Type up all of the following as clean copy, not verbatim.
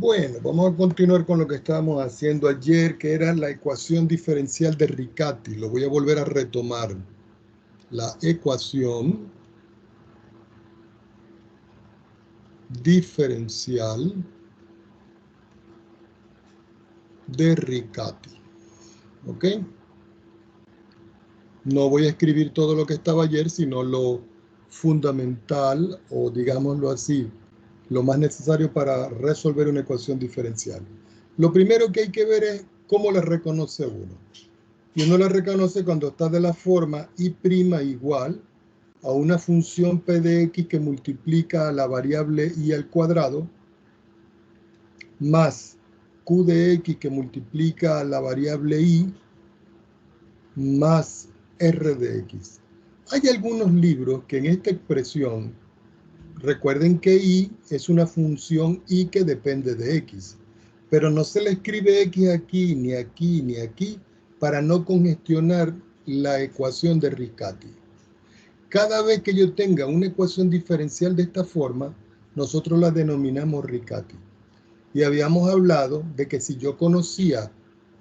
Bueno, vamos a continuar con lo que estábamos haciendo ayer, que era la ecuación diferencial de Riccati. Lo voy a volver a retomar. La ecuación diferencial de Riccati. ¿Ok? No voy a escribir todo lo que estaba ayer, sino lo fundamental, o digámoslo así, lo más necesario para resolver una ecuación diferencial. Lo primero que hay que ver es cómo la reconoce uno. Y uno la reconoce cuando está de la forma y' igual a una función p de x que multiplica a la variable y al cuadrado más q de x que multiplica a la variable y más r de x. Hay algunos libros que en esta expresión, recuerden que y es una función y que depende de x, pero no se le escribe x aquí, ni aquí, ni aquí, para no congestionar la ecuación de Riccati. Cada vez que yo tenga una ecuación diferencial de esta forma, nosotros la denominamos Riccati. Y habíamos hablado de que si yo conocía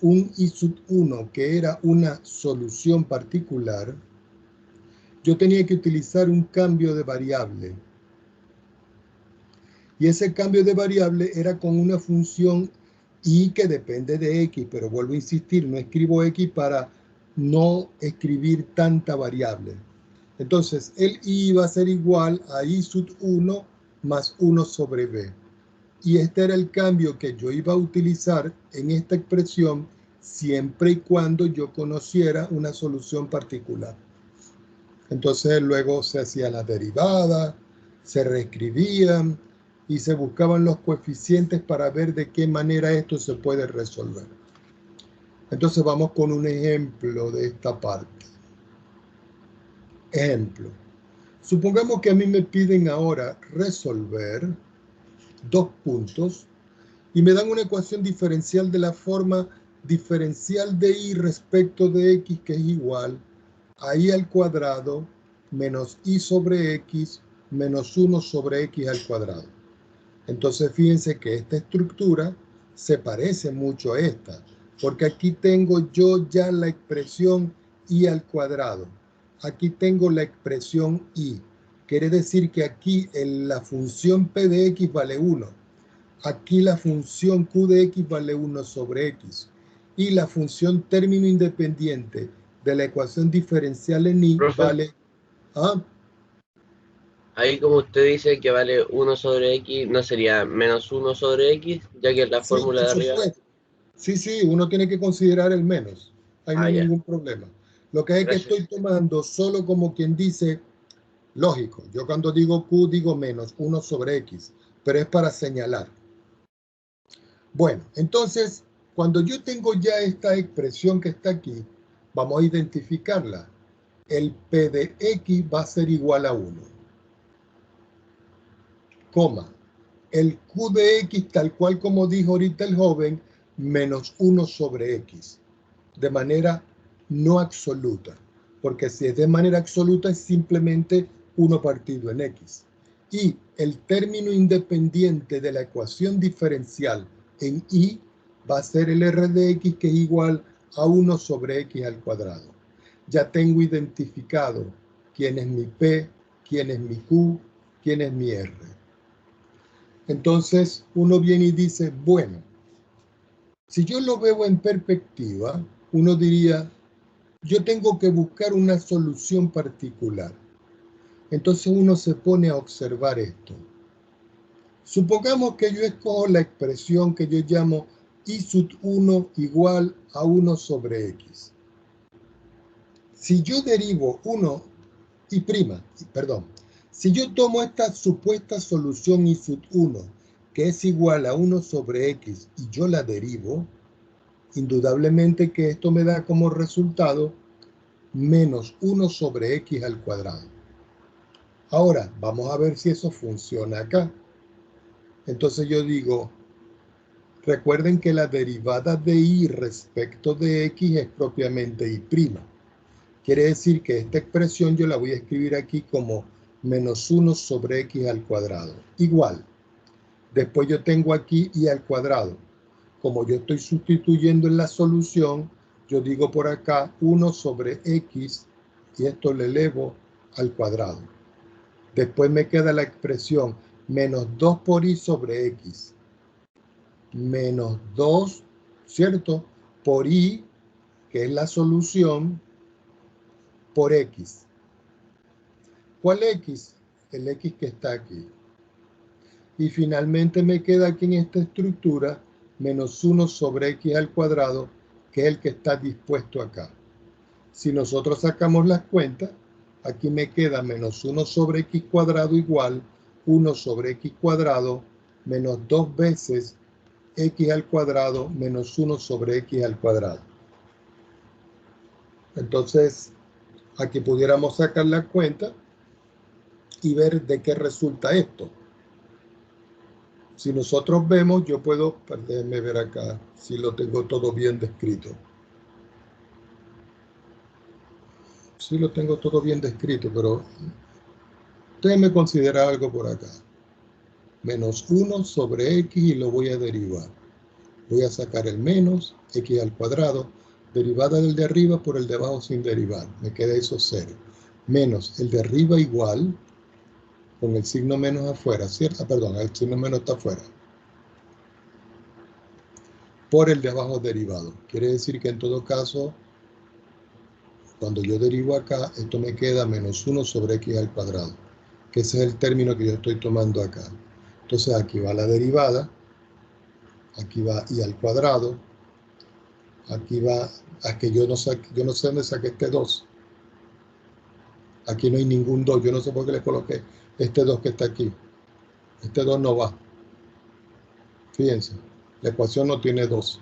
un I sub 1 que era una solución particular, yo tenía que utilizar un cambio de variable. Y ese cambio de variable era con una función y que depende de x, pero vuelvo a insistir, no escribo x para no escribir tanta variable. Entonces, el y va a ser igual a I sub 1 más 1 sobre b. Y este era el cambio que yo iba a utilizar en esta expresión siempre y cuando yo conociera una solución particular. Entonces luego se hacía la derivada, se reescribían y se buscaban los coeficientes para ver de qué manera esto se puede resolver. Entonces vamos con un ejemplo de esta parte. Ejemplo. Supongamos que a mí me piden ahora resolver dos puntos y me dan una ecuación diferencial de la forma diferencial de y respecto de x, que es igual a y al cuadrado menos y sobre x menos 1 sobre x al cuadrado. Entonces fíjense que esta estructura se parece mucho a esta, porque aquí tengo yo ya la expresión y al cuadrado. Aquí tengo la expresión y. Quiere decir que aquí la función p de x vale 1. Aquí la función q de x vale 1 sobre x. Y la función término independiente de la ecuación diferencial en y Profe, vale... ¿Ah? ahí como usted dice que vale 1 sobre x, ¿no sería menos 1 sobre x? Ya que es la Sí, fórmula por de arriba. supuesto. Sí, uno tiene que considerar el menos. Ahí no Ah, hay ya. ningún problema. Lo que es que Gracias. estoy tomando solo como quien dice, lógico. Yo cuando digo q digo menos 1 sobre x, pero es para señalar. Bueno, entonces, cuando yo tengo ya esta expresión que está aquí, vamos a identificarla. El p de x va a ser igual a 1, coma. El q de x, tal cual como dijo ahorita el joven, menos 1 sobre x, de manera no absoluta, porque si es de manera absoluta es simplemente 1 partido en x. Y el término independiente de la ecuación diferencial en y va a ser el r de x, que es igual a 1 sobre x al cuadrado. Ya tengo identificado quién es mi p, quién es mi q, quién es mi r. Entonces uno viene y dice, bueno, si yo lo veo en perspectiva, uno diría, yo tengo que buscar una solución particular. Entonces uno se pone a observar esto. Supongamos que yo escojo la expresión que yo llamo y sub 1 igual a 1 sobre x. Si yo derivo 1 y prima, perdón, si yo tomo esta supuesta solución y sub 1, que es igual a 1 sobre x, y yo la derivo, indudablemente que esto me da como resultado menos 1 sobre x al cuadrado. Ahora, vamos a ver si eso funciona acá. Entonces yo digo, recuerden que la derivada de y respecto de x es propiamente y'. Quiere decir que esta expresión yo la voy a escribir aquí como menos 1 sobre x al cuadrado. Igual, Después yo tengo aquí y al cuadrado. Como yo estoy sustituyendo en la solución, yo digo por acá 1 sobre x y esto le elevo al cuadrado. Después me queda la expresión menos 2 por y sobre x. Menos 2, ¿cierto? Por y, que es la solución, por x. ¿Cuál x? El x que está aquí. Y finalmente me queda aquí en esta estructura menos 1 sobre x al cuadrado, que es el que está dispuesto acá. Si nosotros sacamos las cuentas, aquí me queda menos 1 sobre x cuadrado igual 1 sobre x cuadrado menos 2 veces x al cuadrado menos 1 sobre x al cuadrado. Entonces, aquí pudiéramos sacar la cuenta y ver de qué resulta esto. Si nosotros vemos, yo puedo, déjenme ver acá si lo tengo todo bien descrito. Sí lo tengo todo bien descrito, pero déjenme considerar algo por acá. Menos 1 sobre x y lo voy a derivar. Voy a sacar el menos x al cuadrado, derivada del de arriba por el de abajo sin derivar. Me queda eso 0. Menos el de arriba igual, con el signo menos afuera, ¿cierto? Perdón, el signo menos está afuera. Por el de abajo derivado. Quiere decir que en todo caso, cuando yo derivo acá, esto me queda menos 1 sobre x al cuadrado, que ese es el término que yo estoy tomando acá. Entonces aquí va la derivada, aquí va y al cuadrado, aquí va, a que yo no sé dónde saqué este 2. Aquí no hay ningún 2, yo no sé por qué le coloqué este 2 que está aquí. Este 2 no va. Fíjense, la ecuación no tiene 2.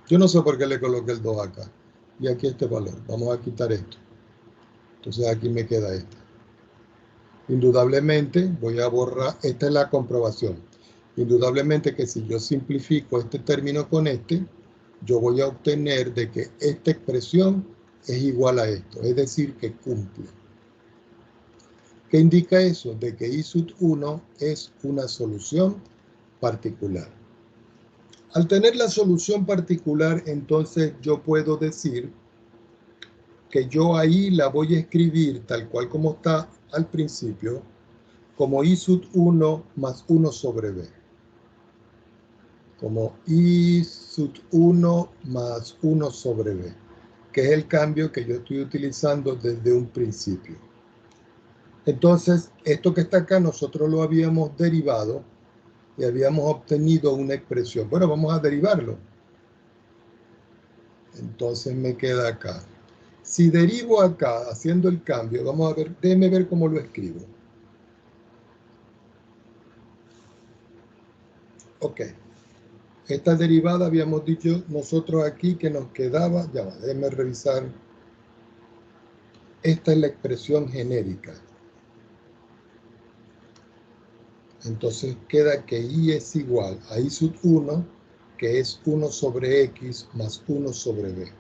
Yo no sé por qué le coloqué el 2 acá. Y aquí este valor. Vamos a quitar esto. Entonces aquí me queda esto. Indudablemente voy a borrar, esta es la comprobación. Indudablemente que si yo simplifico este término con este, yo voy a obtener de que esta expresión es igual a esto, es decir, que cumple. ¿Qué indica eso? De que I sub 1 es una solución particular. Al tener la solución particular, entonces yo puedo decir que yo ahí la voy a escribir tal cual como está al principio, como I sub 1 más 1 sobre B. Como I sub 1 más 1 sobre B, que es el cambio que yo estoy utilizando desde un principio. Entonces, esto que está acá nosotros lo habíamos derivado y habíamos obtenido una expresión. Bueno, vamos a derivarlo. Entonces me queda acá. Si derivo acá haciendo el cambio, vamos a ver, déjenme ver cómo lo escribo. Ok. Esta derivada habíamos dicho nosotros aquí que nos quedaba, ya va, déjenme revisar. Esta es la expresión genérica. Entonces queda que I es igual a I sub 1, que es 1 sobre X más 1 sobre B.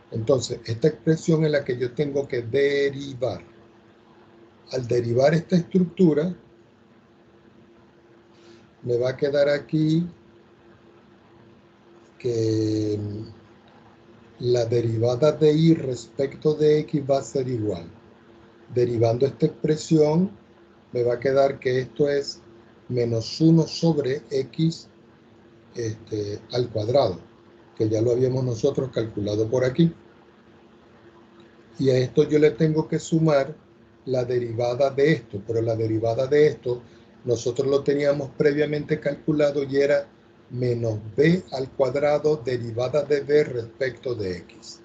Entonces, esta expresión es la que yo tengo que derivar. Al derivar esta estructura, me va a quedar aquí que la derivada de Y respecto de X va a ser igual. Derivando esta expresión, me va a quedar que esto es menos 1 sobre X al cuadrado, que ya lo habíamos nosotros calculado por aquí. Y a esto yo le tengo que sumar la derivada de esto, pero la derivada de esto nosotros lo teníamos previamente calculado y era menos b al cuadrado derivada de b respecto de x.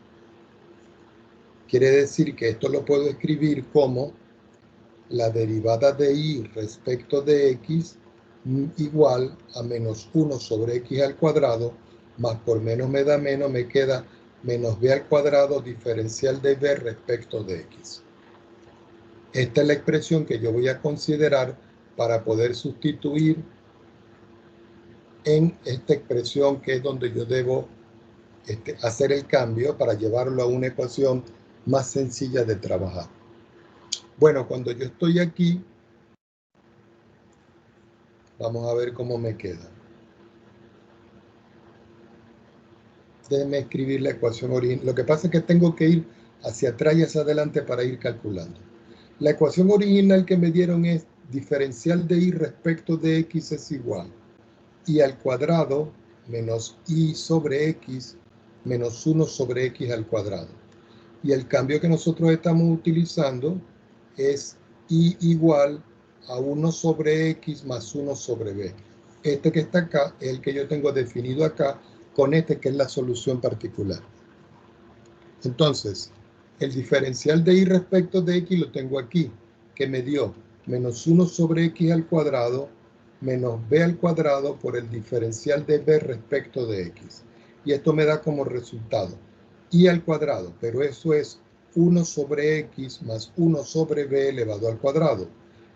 Quiere decir que esto lo puedo escribir como la derivada de y respecto de x igual a menos 1 sobre x al cuadrado, más por menos me da menos, me queda menos b al cuadrado diferencial de b respecto de x. Esta es la expresión que yo voy a considerar para poder sustituir en esta expresión que es donde yo debo hacer el cambio para llevarlo a una ecuación más sencilla de trabajar. Bueno, cuando yo estoy aquí, Vamos a ver cómo me queda. Déjenme escribir la ecuación original. Lo que pasa es que tengo que ir hacia atrás y hacia adelante para ir calculando. La ecuación original que me dieron es diferencial de y respecto de x es igual y al cuadrado menos y sobre x menos 1 sobre x al cuadrado. Y el cambio que nosotros estamos utilizando es y igual a 1 sobre x más 1 sobre b. Este que está acá es el que yo tengo definido acá con este que es la solución particular. Entonces, el diferencial de y respecto de x lo tengo aquí, que me dio menos 1 sobre x al cuadrado menos b al cuadrado por el diferencial de b respecto de x. Y esto me da como resultado y al cuadrado, pero eso es 1 sobre x más 1 sobre b elevado al cuadrado,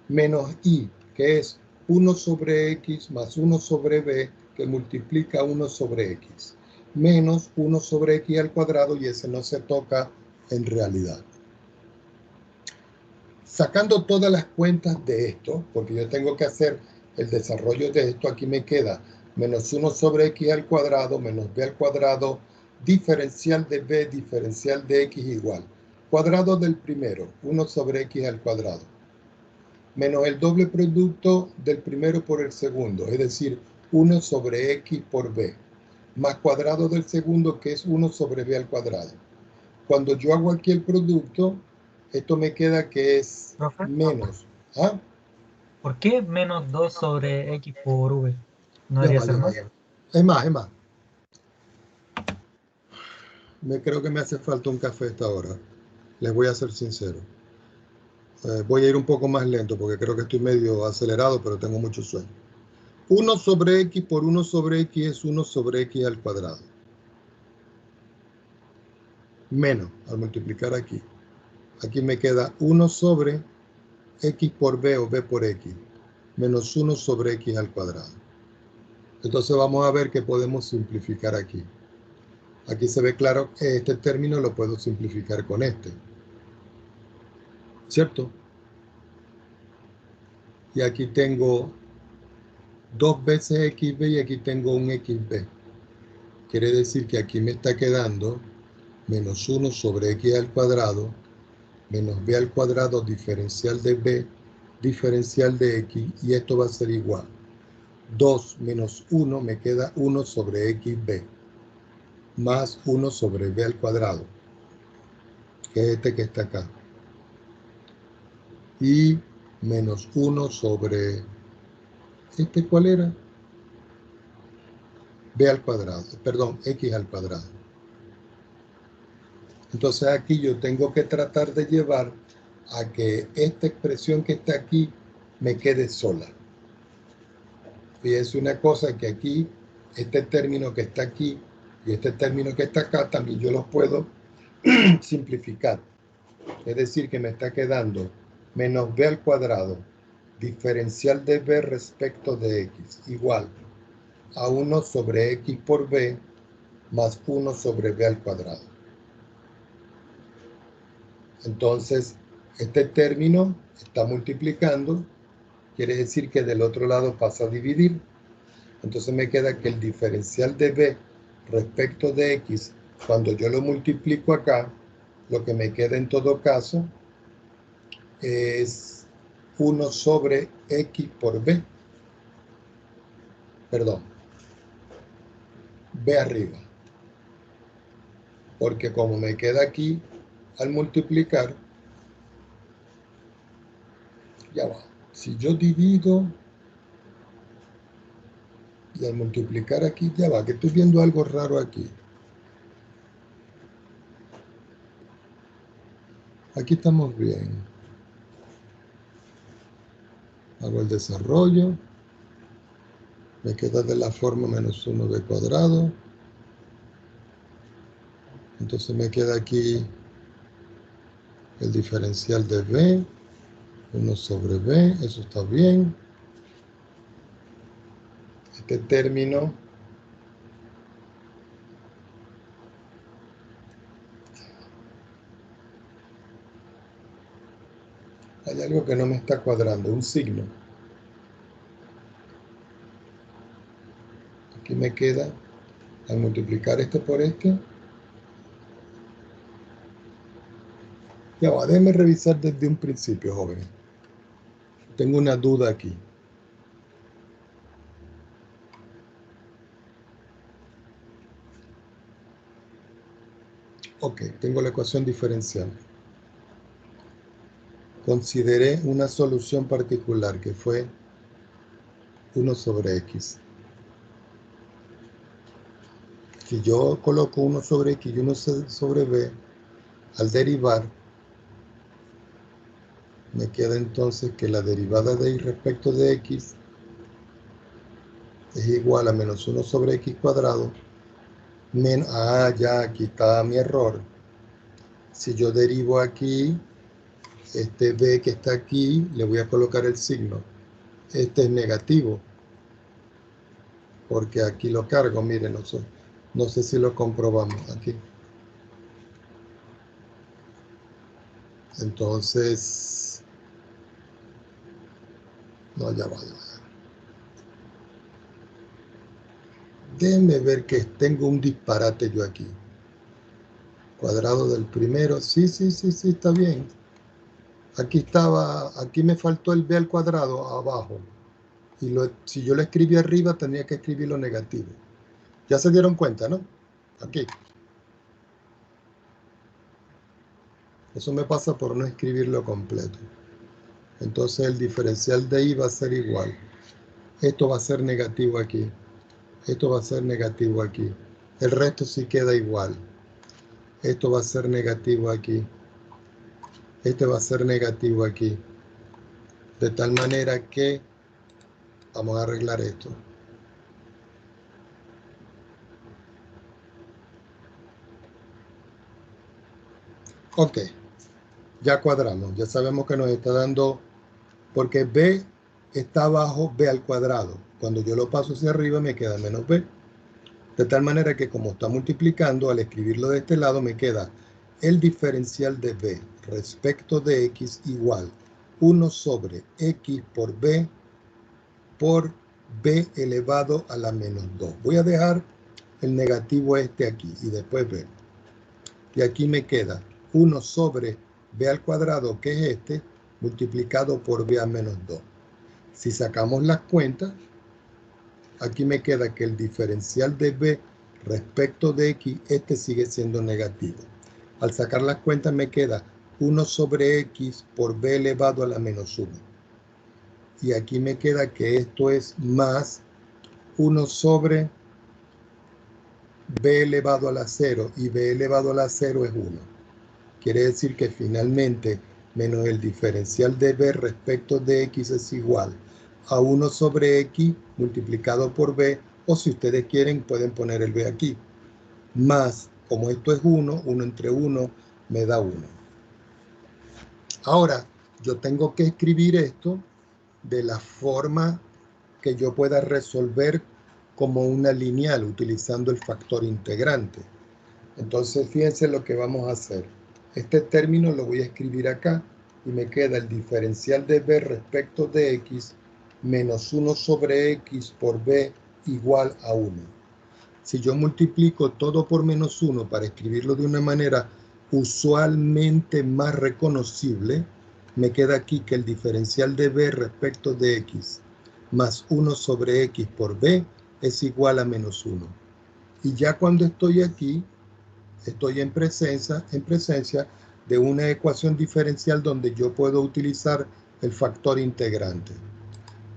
menos y, que es 1 sobre x más 1 sobre b, que multiplica 1 sobre x, menos 1 sobre x al cuadrado, y ese no se toca en realidad. Sacando todas las cuentas de esto, porque yo tengo que hacer el desarrollo de esto, aquí me queda menos 1 sobre x al cuadrado menos b al cuadrado, diferencial de b, diferencial de x igual. Cuadrado del primero, 1 sobre x al cuadrado, menos el doble producto del primero por el segundo, es decir, 1 sobre x por b, más cuadrado del segundo, que es 1 sobre b al cuadrado. Cuando yo hago aquí el producto, esto me queda que es Profe, menos. ¿Ah? ¿por qué menos 2 sobre x por v? ¿No Ya debería va, ser ya va, más? ya va. Es más, es más. Creo que me hace falta un café a esta hora. Les voy a ser sincero. Voy a ir un poco más lento porque creo que estoy medio acelerado, pero tengo mucho sueño. 1 sobre x por 1 sobre x es 1 sobre x al cuadrado. Menos, al multiplicar aquí. Aquí me queda 1 sobre x por b o b por x, menos 1 sobre x al cuadrado. Entonces vamos a ver qué podemos simplificar aquí. Aquí se ve claro que este término lo puedo simplificar con este, ¿cierto? Y aquí tengo 2 veces xb y aquí tengo un xb. Quiere decir que aquí me está quedando menos 1 sobre x al cuadrado menos b al cuadrado diferencial de b diferencial de x, y esto va a ser igual. 2 menos 1 me queda 1 sobre xb más 1 sobre b al cuadrado, que es este que está acá, y menos 1 sobre este, ¿cuál era? B al cuadrado, perdón, x al cuadrado. Entonces aquí yo tengo que tratar de llevar a que esta expresión que está aquí me quede sola. Fíjense una cosa, que aquí, este término que está aquí y este término que está acá, también yo los puedo simplificar. Es decir, que me está quedando menos b al cuadrado diferencial de b respecto de x igual a 1 sobre x por b más 1 sobre b al cuadrado. Entonces, este término está multiplicando, quiere decir que del otro lado pasa a dividir. Entonces me queda que el diferencial de b respecto de x, cuando yo lo multiplico acá, lo que me queda en todo caso es 1 sobre x por b. Perdón, b arriba. Porque como me queda aquí, al multiplicar, ya va. Si yo divido y al multiplicar aquí, ya va, que estoy viendo algo raro aquí. Aquí estamos bien. Hago el desarrollo. Me queda de la forma menos 1 b cuadrado. Entonces me queda aquí el diferencial de b, 1 sobre b, eso está bien. Este término hay algo que no me está cuadrando, un signo. me queda, al multiplicar este por este. Ya va, déjenme revisar desde un principio, jóvenes. Tengo una duda aquí. Ok, tengo la ecuación diferencial. Consideré una solución particular que fue 1 sobre x. Si yo coloco 1 sobre x y 1 sobre b, al derivar, me queda entonces que la derivada de y respecto de x es igual a menos 1 sobre x cuadrado. Ya aquí está mi error. Si yo derivo aquí, este b que está aquí, le voy a colocar el signo. Este es negativo, porque aquí lo cargo, miren, no sé si lo comprobamos aquí. Entonces, no, ya va. Déjenme ver que tengo un disparate yo aquí. Cuadrado del primero, sí, está bien. Aquí me faltó el b al cuadrado abajo. Y si yo lo escribí arriba, tenía que escribirlo negativo. Ya se dieron cuenta, ¿no? Aquí. Eso me pasa por no escribirlo completo. Entonces el diferencial de y va a ser igual. Esto va a ser negativo aquí. Esto va a ser negativo aquí. El resto sí queda igual. Esto va a ser negativo aquí. Este va a ser negativo aquí. De tal manera que vamos a arreglar esto. Ok. Ya cuadramos. Ya sabemos que nos está dando, porque b está abajo b al cuadrado. Cuando yo lo paso hacia arriba me queda menos b. De tal manera que como está multiplicando, al escribirlo de este lado me queda el diferencial de b respecto de x igual 1 sobre x por b elevado a la menos 2. Voy a dejar el negativo este aquí y después b. Y aquí me queda 1 sobre b al cuadrado, que es este, multiplicado por b a menos 2. Si sacamos las cuentas, aquí me queda que el diferencial de b respecto de x, este sigue siendo negativo. Al sacar las cuentas me queda 1 sobre x por b elevado a la menos 1. Y aquí me queda que esto es más 1 sobre b elevado a la 0, y b elevado a la 0 es 1. Quiere decir que finalmente menos el diferencial de b respecto de x es igual a 1 sobre x multiplicado por b, o si ustedes quieren pueden poner el b aquí, más, como esto es 1, 1 entre 1 me da 1. Ahora, yo tengo que escribir esto de la forma que yo pueda resolver como una lineal utilizando el factor integrante. Entonces, fíjense lo que vamos a hacer. Este término lo voy a escribir acá y me queda el diferencial de b respecto de x menos 1 sobre x por b igual a 1. Si yo multiplico todo por menos 1 para escribirlo de una manera usualmente más reconocible, me queda aquí que el diferencial de b respecto de x más 1 sobre x por b es igual a menos 1. Y ya cuando estoy aquí, estoy en presencia de una ecuación diferencial donde yo puedo utilizar el factor integrante.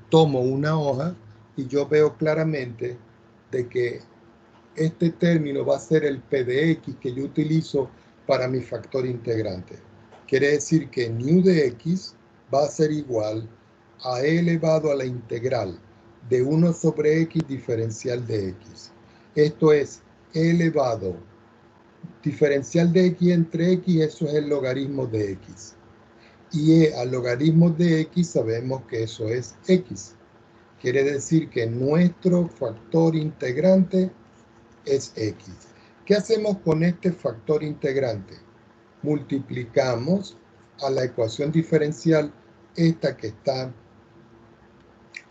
Tomo una hoja y yo veo claramente de que este término va a ser el p de x que yo utilizo para mi factor integrante. Quiere decir que nu de x va a ser igual a e elevado a la integral de 1 sobre x diferencial de x. Esto es e elevado diferencial de x entre x, eso es el logaritmo de x. Y e al logaritmo de x sabemos que eso es x. Quiere decir que nuestro factor integrante es x. ¿Qué hacemos con este factor integrante? Multiplicamos a la ecuación diferencial, esta que está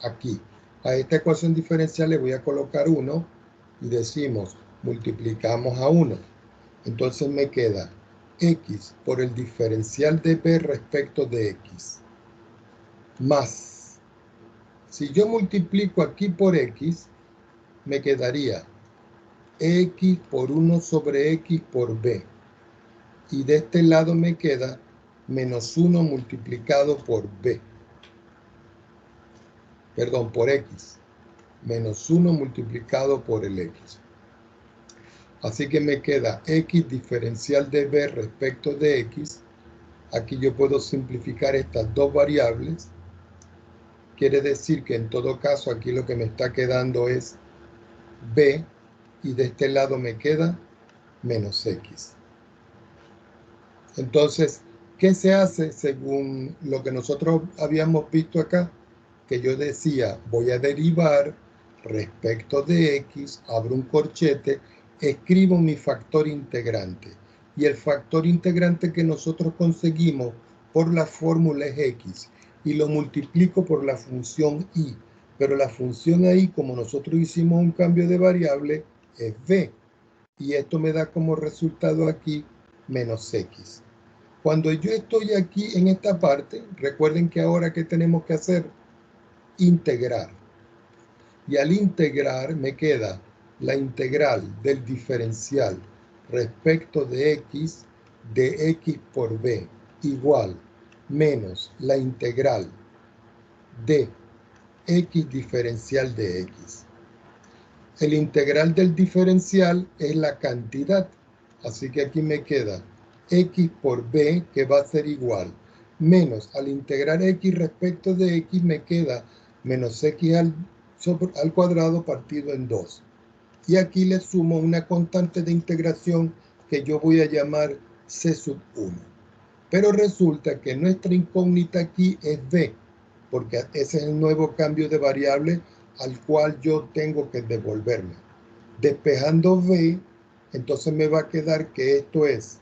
aquí. A esta ecuación diferencial le voy a colocar 1 y decimos, multiplicamos a 1. Entonces me queda x por el diferencial de b respecto de x, más, si yo multiplico aquí por x, me quedaría x por 1 sobre x por b. Y de este lado me queda menos 1 multiplicado por b. Perdón, por x. Menos 1 multiplicado por el x. Así que me queda x diferencial de b respecto de x. Aquí yo puedo simplificar estas dos variables. Quiere decir que en todo caso aquí lo que me está quedando es b. Y de este lado me queda menos x. Entonces, ¿qué se hace según lo que nosotros habíamos visto acá? Que yo decía, voy a derivar respecto de x, abro un corchete, escribo mi factor integrante. Y el factor integrante que nosotros conseguimos por la fórmula es x. Y lo multiplico por la función y. Pero la función ahí, como nosotros hicimos un cambio de variable, es b. Y esto me da como resultado aquí menos x. Cuando yo estoy aquí en esta parte, recuerden que ahora ¿qué tenemos que hacer? Integrar. Y al integrar me queda la integral del diferencial respecto de x por b igual menos la integral de x diferencial de x. El integral del diferencial es la cantidad, así que aquí me queda x por b, que va a ser igual, menos al integrar x respecto de x me queda menos x al cuadrado partido en 2. Y aquí le sumo una constante de integración que yo voy a llamar c sub 1. Pero resulta que nuestra incógnita aquí es b, porque ese es el nuevo cambio de variable al cual yo tengo que devolverme. Despejando b, entonces me va a quedar que esto es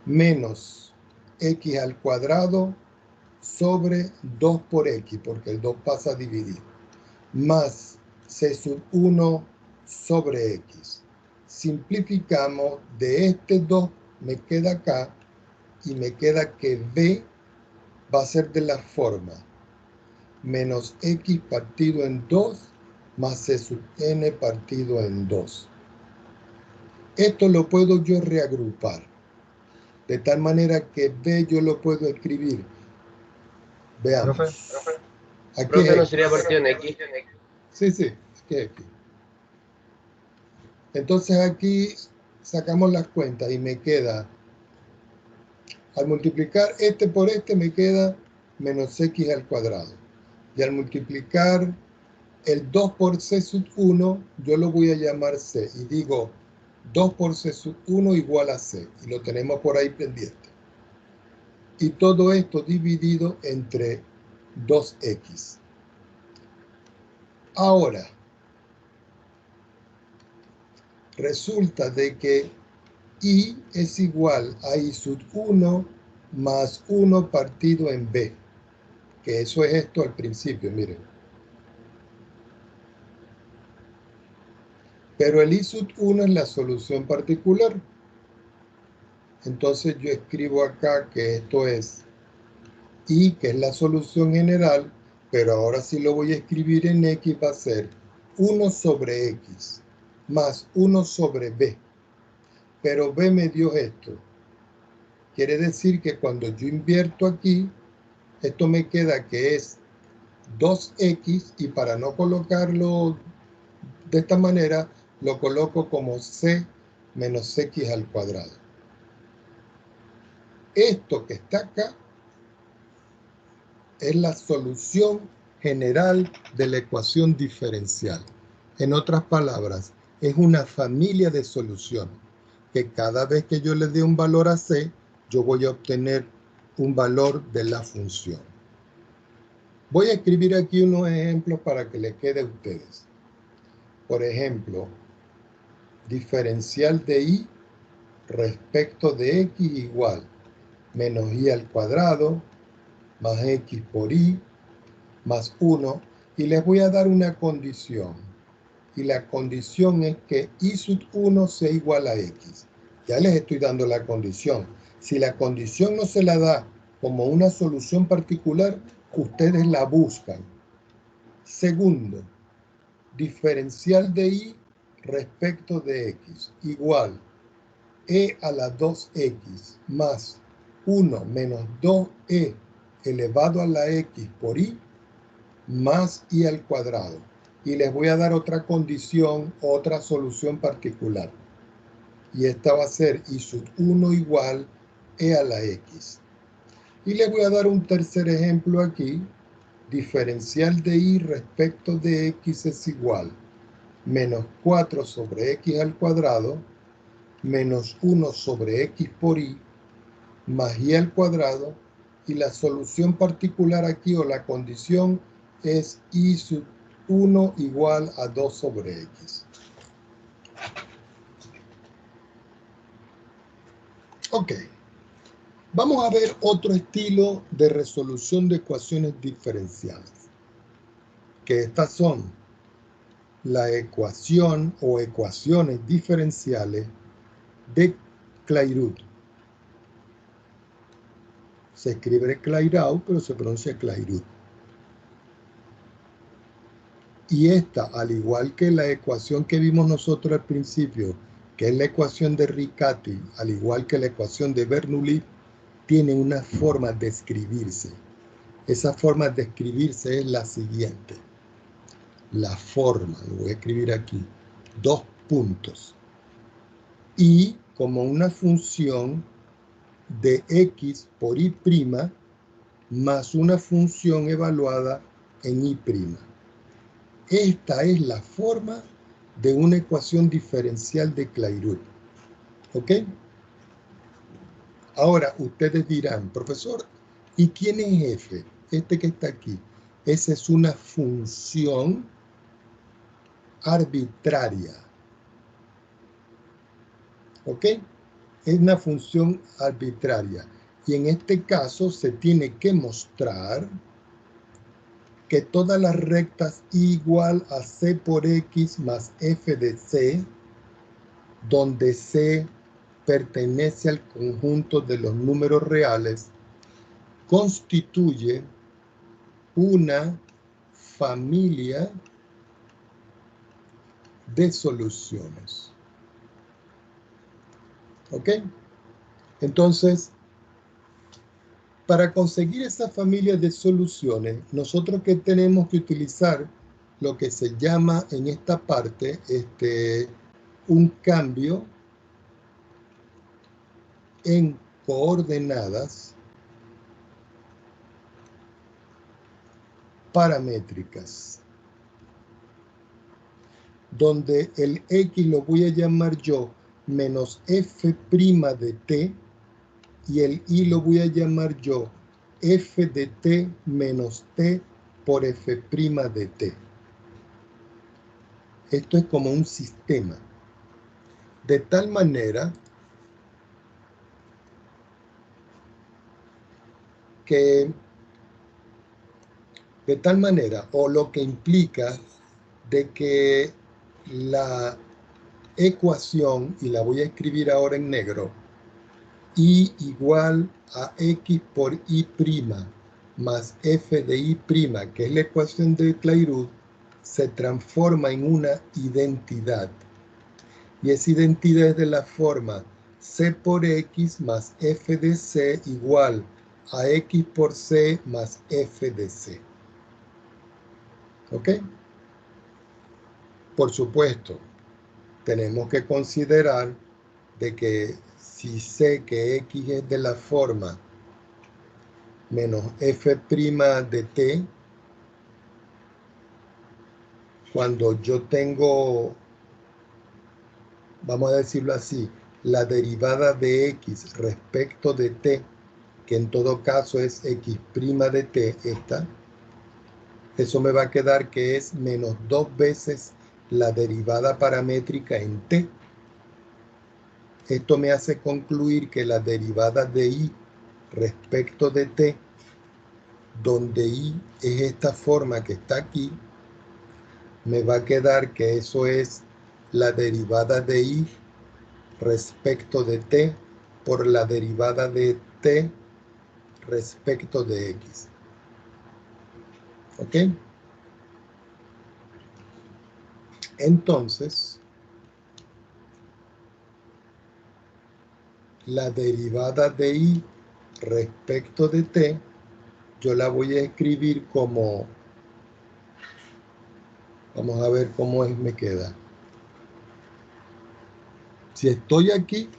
menos x al cuadrado sobre 2 por x, porque el 2 pasa a dividir, más c sub 1 sobre x. Simplificamos, de este 2 me queda acá, y me queda que b va a ser de la forma menos x partido en 2 más c sub n partido en 2. Esto lo puedo yo reagrupar, de tal manera que b yo lo puedo escribir. Veamos. Profe. Aquí Profe, ¿no es sería x. partido en X? Sí, aquí es x. Entonces aquí sacamos las cuentas y me queda, al multiplicar este por este me queda menos x al cuadrado. Y al multiplicar el 2 por c sub 1, yo lo voy a llamar c. Y digo 2 por c sub 1 igual a c. Y lo tenemos por ahí pendiente. Y todo esto dividido entre 2x. Ahora, resulta de que y es igual a y sub 1 más 1 partido en b. Que eso es esto al principio, miren. Pero el y sub 1 es la solución particular. Entonces yo escribo acá que esto es y, que es la solución general, pero ahora sí lo voy a escribir en x, va a ser 1 sobre x más 1 sobre b. Pero b me dio esto. Quiere decir que cuando yo invierto aquí, esto me queda que es 2x, y para no colocarlo de esta manera, lo coloco como c menos x al cuadrado. Esto que está acá es la solución general de la ecuación diferencial. En otras palabras, es una familia de soluciones que cada vez que yo le dé un valor a c, yo voy a obtener un valor de la función. Voy a escribir aquí unos ejemplos para que les quede a ustedes. Por ejemplo, diferencial de y respecto de x igual menos y al cuadrado más x por y más 1, Y les voy a dar una condición. Y la condición es que y sub 1 sea igual a x. Ya les estoy dando la condición. Si la condición no se la da como una solución particular, ustedes la buscan. Segundo, diferencial de y respecto de x igual e a la 2x más 1 menos 2e elevado a la x por y más y al cuadrado. Y les voy a dar otra condición, otra solución particular. Y esta va a ser y sub 1 igual e a la x. Y les voy a dar un tercer ejemplo aquí. Diferencial de y respecto de x es igual menos 4 sobre x al cuadrado menos 1 sobre x por y más y al cuadrado. Y la solución particular aquí o la condición es y sub 1 igual a 2 sobre x. Ok. Vamos a ver otro estilo de resolución de ecuaciones diferenciales. Que estas son la ecuación o ecuaciones diferenciales de Clairaut. Se escribe Clairaut, pero se pronuncia Clairaut. Y esta, al igual que la ecuación que vimos nosotros al principio, que es la ecuación de Riccati, al igual que la ecuación de Bernoulli, tiene una forma de escribirse. Esa forma de escribirse es la siguiente. La forma, lo voy a escribir aquí, 2 puntos. Y como una función de x por y' más una función evaluada en y'. Esta es la forma de una ecuación diferencial de Clairaut. ¿Ok? Ahora, ustedes dirán, profesor, ¿y quién es f? Este que está aquí. Esa es una función arbitraria. ¿Ok? Es una función arbitraria. Y en este caso se tiene que mostrar que todas las rectas igual a c por x más f de c, donde c pertenece al conjunto de los números reales, constituye una familia de soluciones. ¿Ok? Entonces, para conseguir esa familia de soluciones, nosotros que tenemos que utilizar lo que se llama en esta parte un cambio en coordenadas paramétricas, donde el x lo voy a llamar yo menos f' de t y el y lo voy a llamar yo f de t menos t por f' de t. Esto es como un sistema. De tal manera o lo que implica de que la ecuación, y la voy a escribir ahora en negro, y igual a x por y' más f de y', que es la ecuación de Clairaut, se transforma en una identidad. Y esa identidad es de la forma c por x más f de c igual a x por c más f de c. ¿Ok? Por supuesto, tenemos que considerar de que si sé que x es de la forma menos f' de t, cuando yo tengo, vamos a decirlo así, la derivada de x respecto de t, que en todo caso es x' de t, eso me va a quedar que es menos 2 veces la derivada paramétrica en t. Esto me hace concluir que la derivada de y respecto de t, donde y es esta forma que está aquí, me va a quedar que eso es la derivada de y respecto de t por la derivada de t respecto de x. ¿Ok? Entonces, la derivada de y respecto de t, yo la voy a escribir como, vamos a ver cómo es, me queda. Si estoy aquí,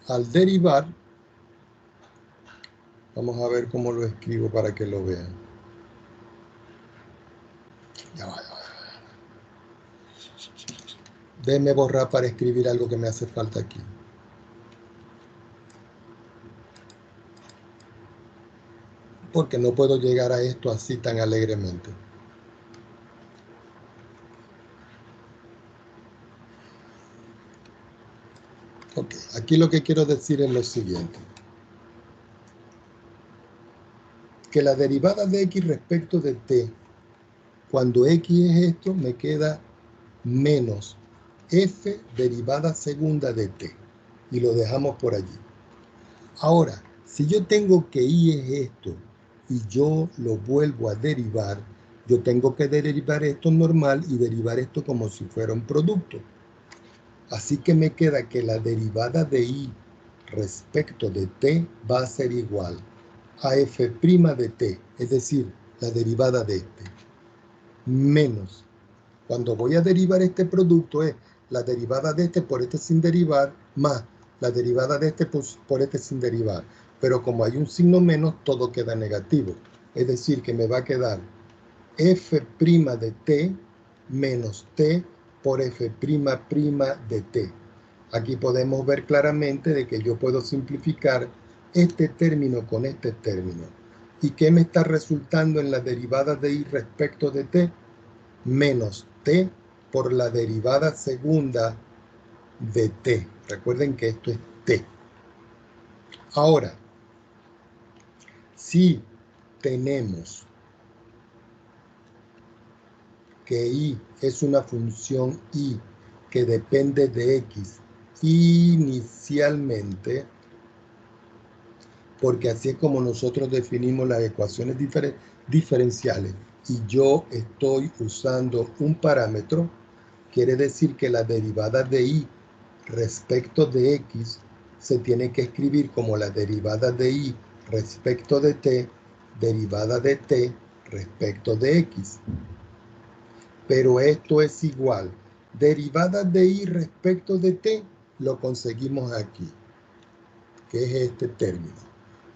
al derivar, vamos a ver cómo lo escribo para que lo vean. Ya va. Déjenme borrar para escribir algo que me hace falta aquí. Porque no puedo llegar a esto así tan alegremente. Ok, aquí lo que quiero decir es lo siguiente. Que la derivada de x respecto de t, cuando x es esto, me queda menos f derivada segunda de t. Y lo dejamos por allí. Ahora, si yo tengo que y es esto y yo lo vuelvo a derivar, yo tengo que derivar esto normal y derivar esto como si fuera un producto. Así que me queda que la derivada de y respecto de t va a ser igual a f' de t, es decir, la derivada de este, menos. Cuando voy a derivar este producto es la derivada de este por este sin derivar, más la derivada de este por este sin derivar. Pero como hay un signo menos, todo queda negativo. Es decir, que me va a quedar f' de t menos t por f' de t. Aquí podemos ver claramente de que yo puedo simplificar este término con este término. ¿Y qué me está resultando en la derivada de y respecto de t? Menos t por la derivada segunda de t. Recuerden que esto es t. Ahora, si tenemos que y es una función y que depende de x inicialmente, porque así es como nosotros definimos las ecuaciones diferenciales, y yo estoy usando un parámetro, quiere decir que la derivada de y respecto de x se tiene que escribir como la derivada de y respecto de t, derivada de t respecto de x. Pero esto es igual. Derivada de y respecto de t lo conseguimos aquí, que es este término.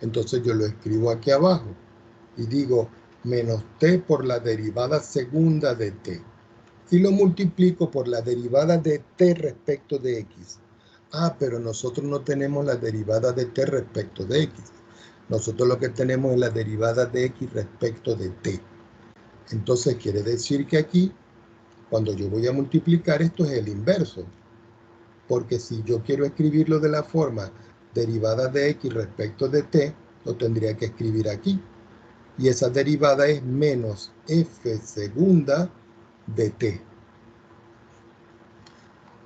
Entonces yo lo escribo aquí abajo y digo menos t por la derivada segunda de t. Y lo multiplico por la derivada de t respecto de x. Ah, pero nosotros no tenemos la derivada de t respecto de x. Nosotros lo que tenemos es la derivada de x respecto de t. Entonces quiere decir que aquí, cuando yo voy a multiplicar, esto es el inverso. Porque si yo quiero escribirlo de la forma derivada de x respecto de t, lo tendría que escribir aquí. Y esa derivada es menos f segunda de t.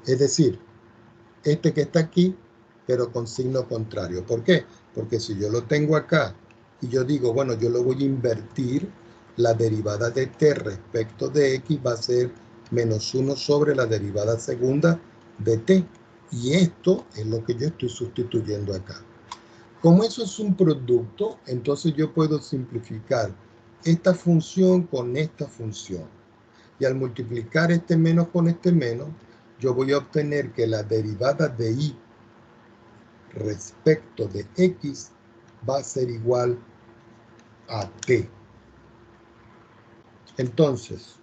Es decir, este que está aquí, pero con signo contrario. ¿Por qué? Porque si yo lo tengo acá y yo digo, bueno, yo lo voy a invertir, la derivada de t respecto de x va a ser menos 1 sobre la derivada segunda de t. Y esto es lo que yo estoy sustituyendo acá. Como eso es un producto, entonces yo puedo simplificar esta función con esta función. Y al multiplicar este menos con este menos, yo voy a obtener que la derivada de y respecto de x va a ser igual a t. Entonces,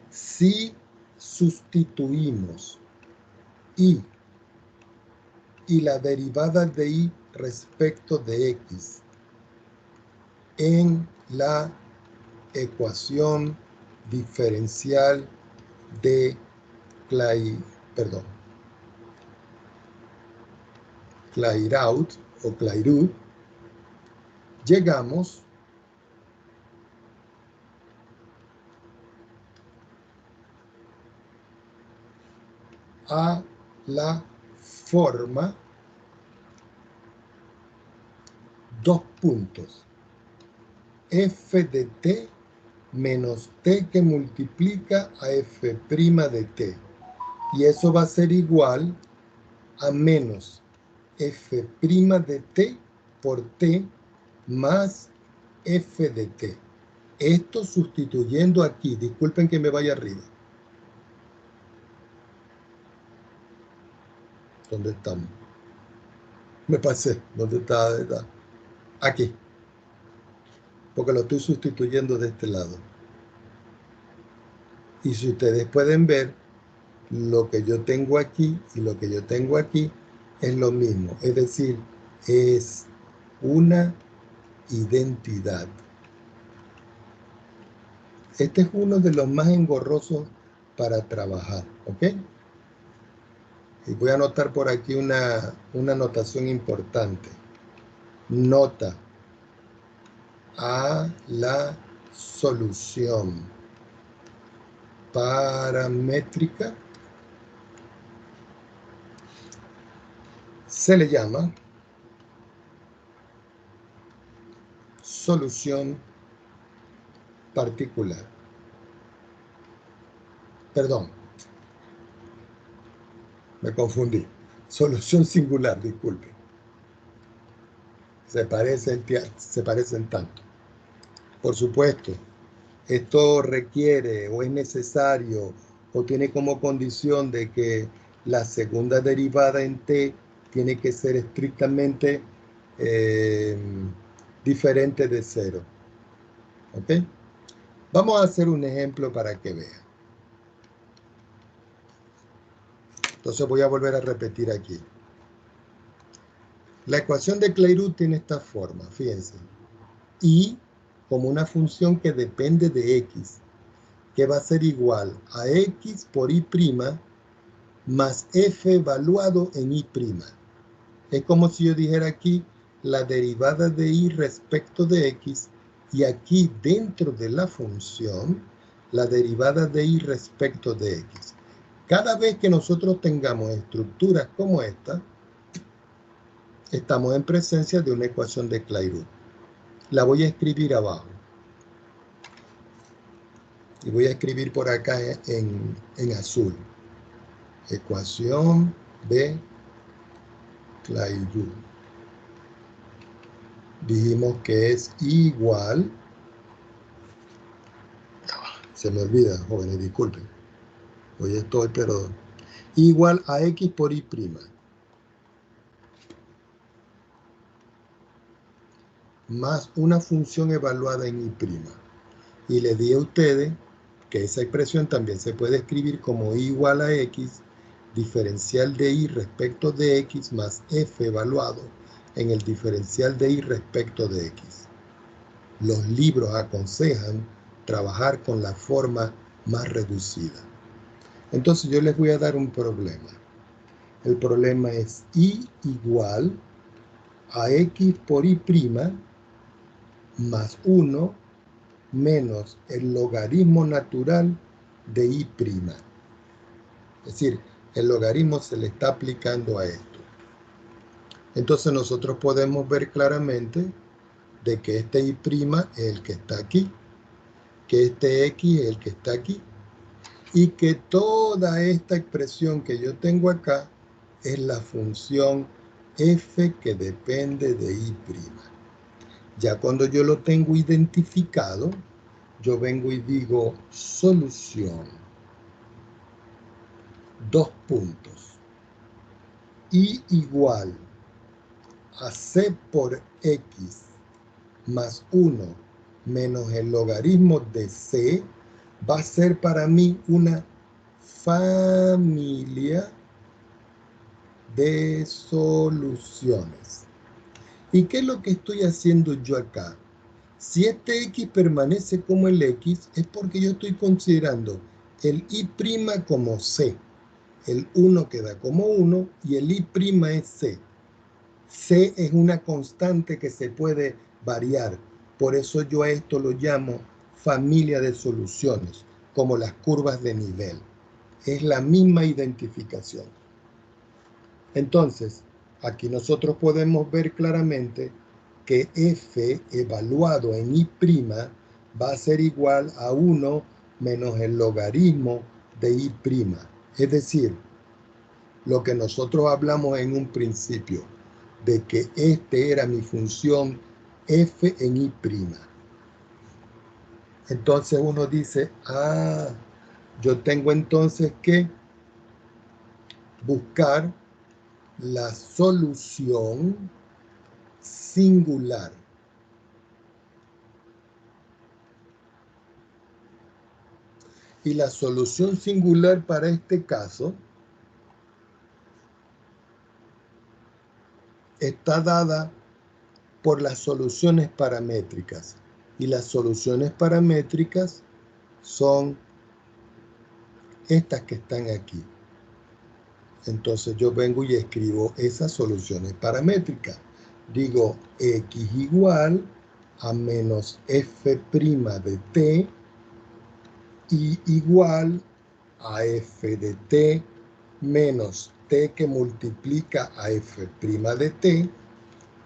si sustituimos y la derivada de y respecto de x en la ecuación diferencial de Clairaut o Clairaut, llegamos a la forma, dos puntos, f de t menos t que multiplica a f' de t. Y eso va a ser igual a menos f' de t por t más f de t. Esto sustituyendo aquí, disculpen que me vaya arriba. ¿Dónde estamos? Me pasé. ¿Dónde está? Aquí. Porque lo estoy sustituyendo de este lado. Y si ustedes pueden ver, lo que yo tengo aquí y lo que yo tengo aquí es lo mismo. Es decir, es una identidad. Este es uno de los más engorrosos para trabajar, ¿ok? Y voy a anotar por aquí una anotación importante. Nota a la solución paramétrica se le llama solución particular. Perdón, me confundí. Solución singular, disculpe. Se parecen tanto. Por supuesto, esto requiere o es necesario o tiene como condición de que la segunda derivada en t tiene que ser estrictamente diferente de 0. ¿Ok? Vamos a hacer un ejemplo para que vean. Entonces voy a volver a repetir aquí. La ecuación de Clairaut tiene esta forma, fíjense. Y como una función que depende de x, que va a ser igual a x por y' más f evaluado en y'. Es como si yo dijera aquí la derivada de y respecto de x y aquí dentro de la función la derivada de y respecto de x. Cada vez que nosotros tengamos estructuras como esta, estamos en presencia de una ecuación de Clairaut. La voy a escribir abajo. Y voy a escribir por acá en azul. Ecuación de Clairaut. Dijimos que es igual. Se me olvida, jóvenes, disculpen. Hoy estoy, pero igual a x por y'. Más una función evaluada en y'. Y les di a ustedes que esa expresión también se puede escribir como y igual a x diferencial de y respecto de x más f evaluado en el diferencial de y respecto de x. Los libros aconsejan trabajar con la forma más reducida. Entonces yo les voy a dar un problema. El problema es y igual a x por y' más 1 menos el logaritmo natural de y'. Es decir, el logaritmo se le está aplicando a esto. Entonces nosotros podemos ver claramente de que este y' es el que está aquí, que este x es el que está aquí, y que toda esta expresión que yo tengo acá es la función f que depende de y'. Ya cuando yo lo tengo identificado, yo vengo y digo solución. Dos puntos. Y igual a c por x más 1 menos el logaritmo de c va a ser para mí una familia de soluciones. ¿Y qué es lo que estoy haciendo yo acá? Si este x permanece como el x, es porque yo estoy considerando el y' como c. El 1 queda como 1 y el y' es c. C es una constante que se puede variar. Por eso yo a esto lo llamo familia de soluciones, como las curvas de nivel. Es la misma identificación. Entonces, aquí nosotros podemos ver claramente que f evaluado en y' va a ser igual a 1 menos el logaritmo de y'. Es decir, lo que nosotros hablamos en un principio, de que este era mi función f en y'. Entonces uno dice, yo tengo entonces que buscar la solución singular. Y la solución singular para este caso está dada por las soluciones paramétricas. Y las soluciones paramétricas son estas que están aquí. Entonces yo vengo y escribo esas soluciones paramétricas. Digo x igual a menos f' de t y igual a f de t menos t que multiplica a f' de t.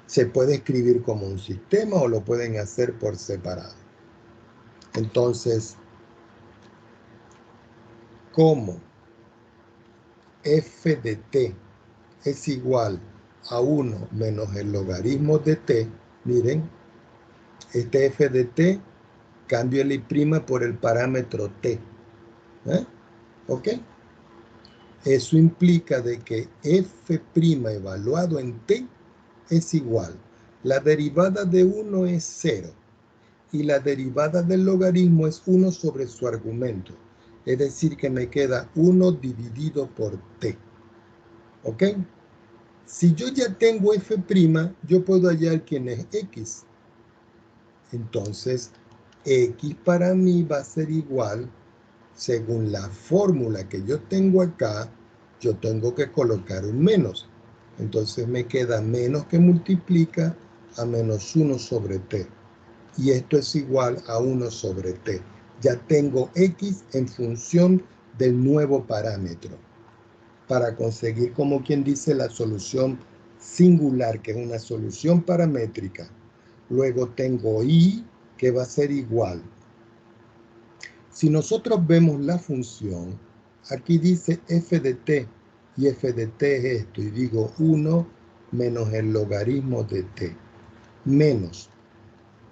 Se puede escribir como un sistema o lo pueden hacer por separado. Entonces, como f de t es igual a 1 menos el logaritmo de t, miren, este f de t cambio el y' por el parámetro t. ¿Ok? Eso implica de que f' evaluado en t es igual. La derivada de 1 es 0 y la derivada del logaritmo es 1 sobre su argumento. Es decir, que me queda 1 dividido por t. ¿Ok? Si yo ya tengo f', yo puedo hallar quién es x. Entonces, x para mí va a ser igual, según la fórmula que yo tengo acá, yo tengo que colocar un menos. Entonces me queda menos que multiplica a menos 1 sobre t. Y esto es igual a 1 sobre t. Ya tengo x en función del nuevo parámetro. Para conseguir, como quien dice, la solución singular, que es una solución paramétrica. Luego tengo y, que va a ser igual. Si nosotros vemos la función, aquí dice f de t, y f de t es esto, y digo 1 menos el logaritmo de t, menos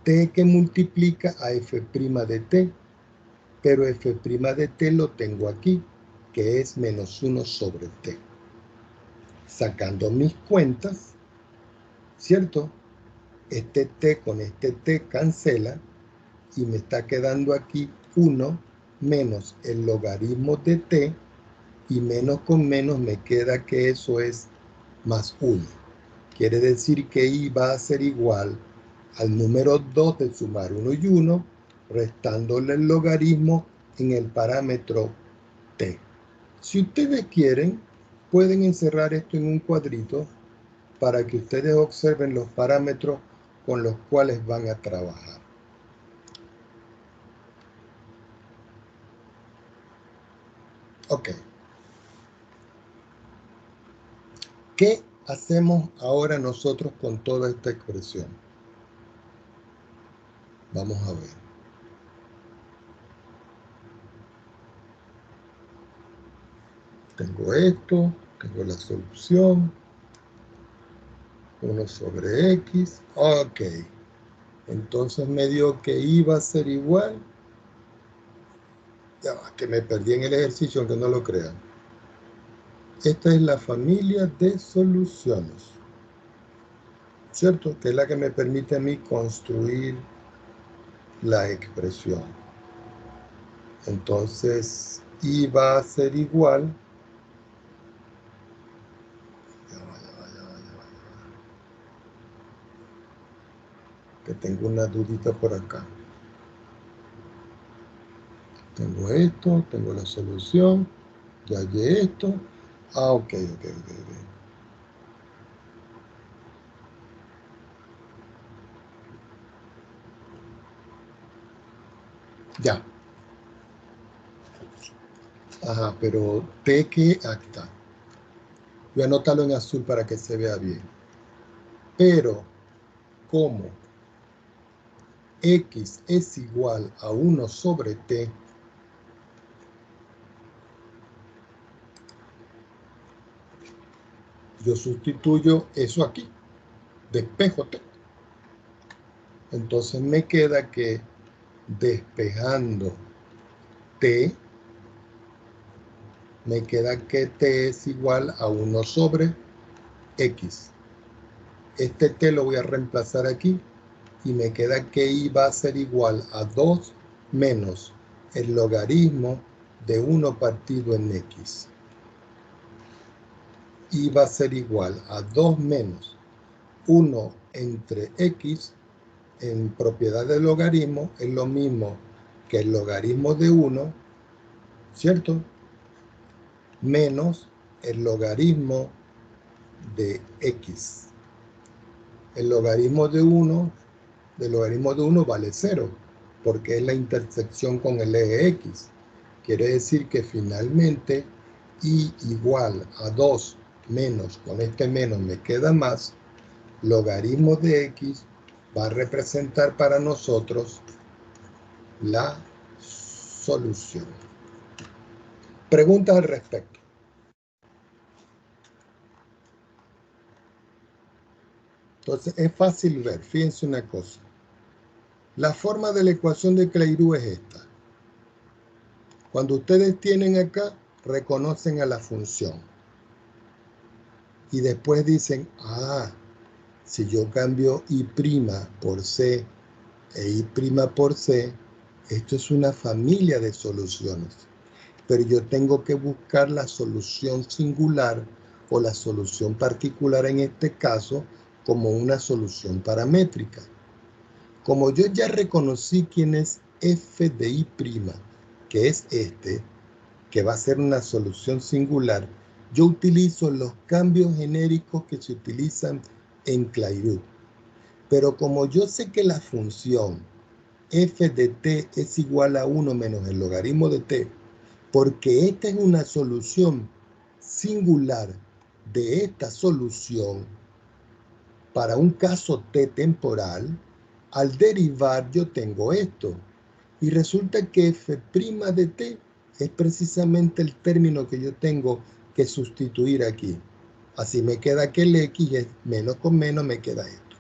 t que multiplica a f' de t, pero f' de t lo tengo aquí, que es menos 1 sobre t. Sacando mis cuentas, ¿cierto? Este t con este t cancela y me está quedando aquí 1 menos el logaritmo de t y menos con menos me queda que eso es más 1. Quiere decir que y va a ser igual al número 2 de sumar 1 y 1, restándole el logaritmo en el parámetro t. Si ustedes quieren, pueden encerrar esto en un cuadrito para que ustedes observen los parámetros con los cuales van a trabajar. Ok. ¿Qué hacemos ahora nosotros con toda esta expresión? Vamos a ver. Tengo esto, tengo la solución, 1 sobre x, ok. Entonces me dio que y va a ser igual, ya va, que me perdí en el ejercicio, aunque no lo crean. Esta es la familia de soluciones, ¿cierto? Que es la que me permite a mí construir la expresión. Entonces, y va a ser igual, que tengo una dudita por acá. Tengo esto, tengo la solución, ya hallé esto. Ok. Ya. Ajá, pero t que acá. Voy a anotarlo en azul para que se vea bien. Pero como x es igual a 1 sobre t, yo sustituyo eso aquí, despejo t. Entonces me queda que despejando t, me queda que t es igual a 1 sobre x. Este t lo voy a reemplazar aquí y me queda que y va a ser igual a 2 menos el logaritmo de 1 partido en x. Y va a ser igual a 2 menos 1 entre x en propiedad del logaritmo es lo mismo que el logaritmo de 1, ¿cierto? Menos el logaritmo de x. El logaritmo de 1 vale 0, porque es la intersección con el eje x. Quiere decir que finalmente y igual a 2 menos, con este menos me queda más, logaritmo de x va a representar para nosotros la solución. Preguntas al respecto. Entonces es fácil ver, fíjense una cosa. La forma de la ecuación de Clairaut es esta. Cuando ustedes tienen acá, reconocen a la función. Y después dicen, si yo cambio y' por c e y' por c, esto es una familia de soluciones. Pero yo tengo que buscar la solución singular o la solución particular en este caso como una solución paramétrica. Como yo ya reconocí quién es f de y', que es este, que va a ser una solución singular, yo utilizo los cambios genéricos que se utilizan en Clairaut. Pero como yo sé que la función f de t es igual a 1 menos el logaritmo de t, porque esta es una solución singular de esta solución para un caso t temporal, al derivar yo tengo esto. Y resulta que f' de t es precisamente el término que yo tengo que sustituir aquí. Así me queda que el x es menos con menos, me queda esto.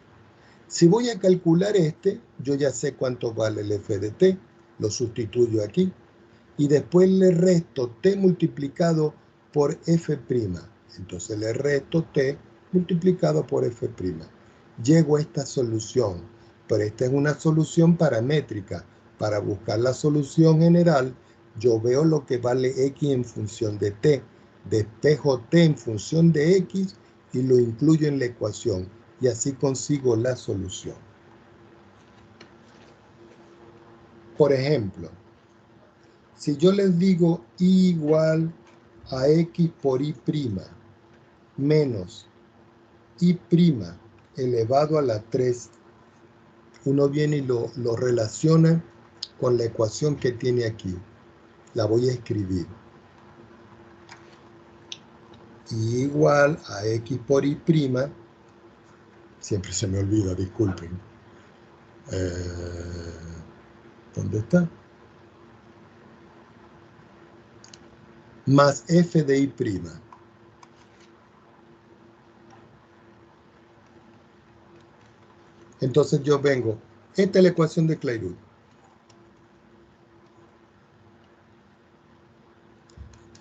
Si voy a calcular este, yo ya sé cuánto vale el f de t, lo sustituyo aquí. Y después le resto t multiplicado por f'. Entonces le resto t multiplicado por f'. Llego a esta solución, pero esta es una solución paramétrica. Para buscar la solución general, yo veo lo que vale x en función de t, despejo t en función de x y lo incluyo en la ecuación, y así consigo la solución. Por ejemplo, si yo les digo y igual a x por y' menos y' elevado a la 3, uno viene y lo relaciona con la ecuación que tiene aquí. La voy a escribir. Y igual a x por y', siempre se me olvida, disculpen. ¿Dónde está? Más f de y'. Entonces yo vengo, esta es la ecuación de Clairaut.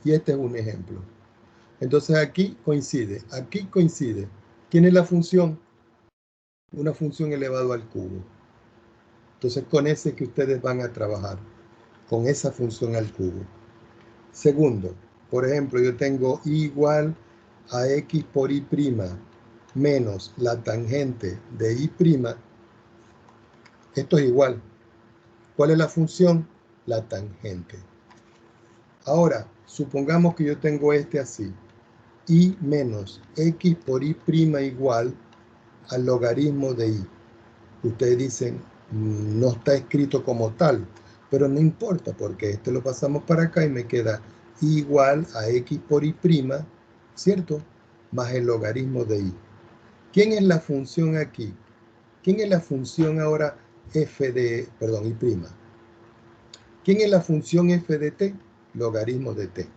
Y este es un ejemplo. Entonces aquí coincide. ¿Quién es la función? Una función elevado al cubo. Entonces con ese que ustedes van a trabajar, con esa función al cubo. Segundo, por ejemplo, yo tengo y igual a x por y' menos la tangente de y'. Esto es igual. ¿Cuál es la función? La tangente. Ahora, supongamos que yo tengo este así. Y menos x por y' igual al logaritmo de y. Ustedes dicen, no está escrito como tal, pero no importa porque este lo pasamos para acá y me queda igual a x por y', ¿cierto? Más el logaritmo de y. ¿Quién es la función aquí? ¿Quién es la función ahora f de, perdón, y'? ¿Quién es la función f de t? Logaritmo de t.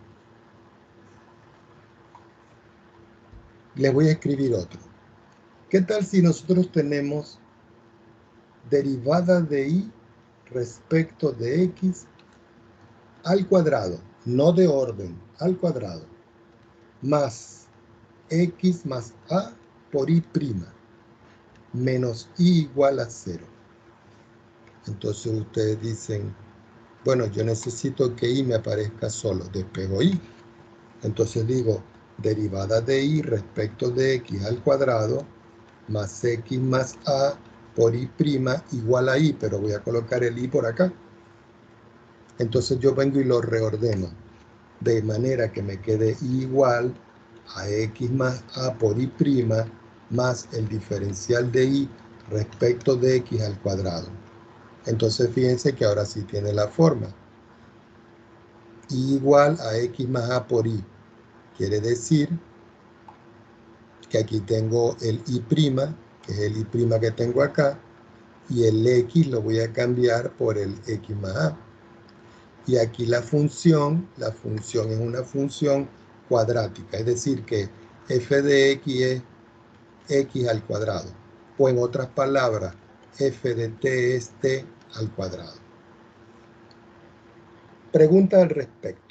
Le voy a escribir otro. ¿Qué tal si nosotros tenemos derivada de y respecto de x al cuadrado, no de orden, al cuadrado, más x más a por y', menos y igual a 0? Entonces ustedes dicen, bueno, yo necesito que y me aparezca solo, despejo y. Entonces digo, derivada de y respecto de x al cuadrado, más x más a por y' igual a y, pero voy a colocar el y por acá. Entonces yo vengo y lo reordeno, de manera que me quede y igual a x más a por y' más el diferencial de y respecto de x al cuadrado. Entonces fíjense que ahora sí tiene la forma. Y igual a x más a por y. Quiere decir que aquí tengo el y', que es el y' que tengo acá, y el x lo voy a cambiar por el x más a. Y aquí la función es una función cuadrática, es decir que f de x es x al cuadrado. O en otras palabras, f de t es t al cuadrado. Pregunta al respecto.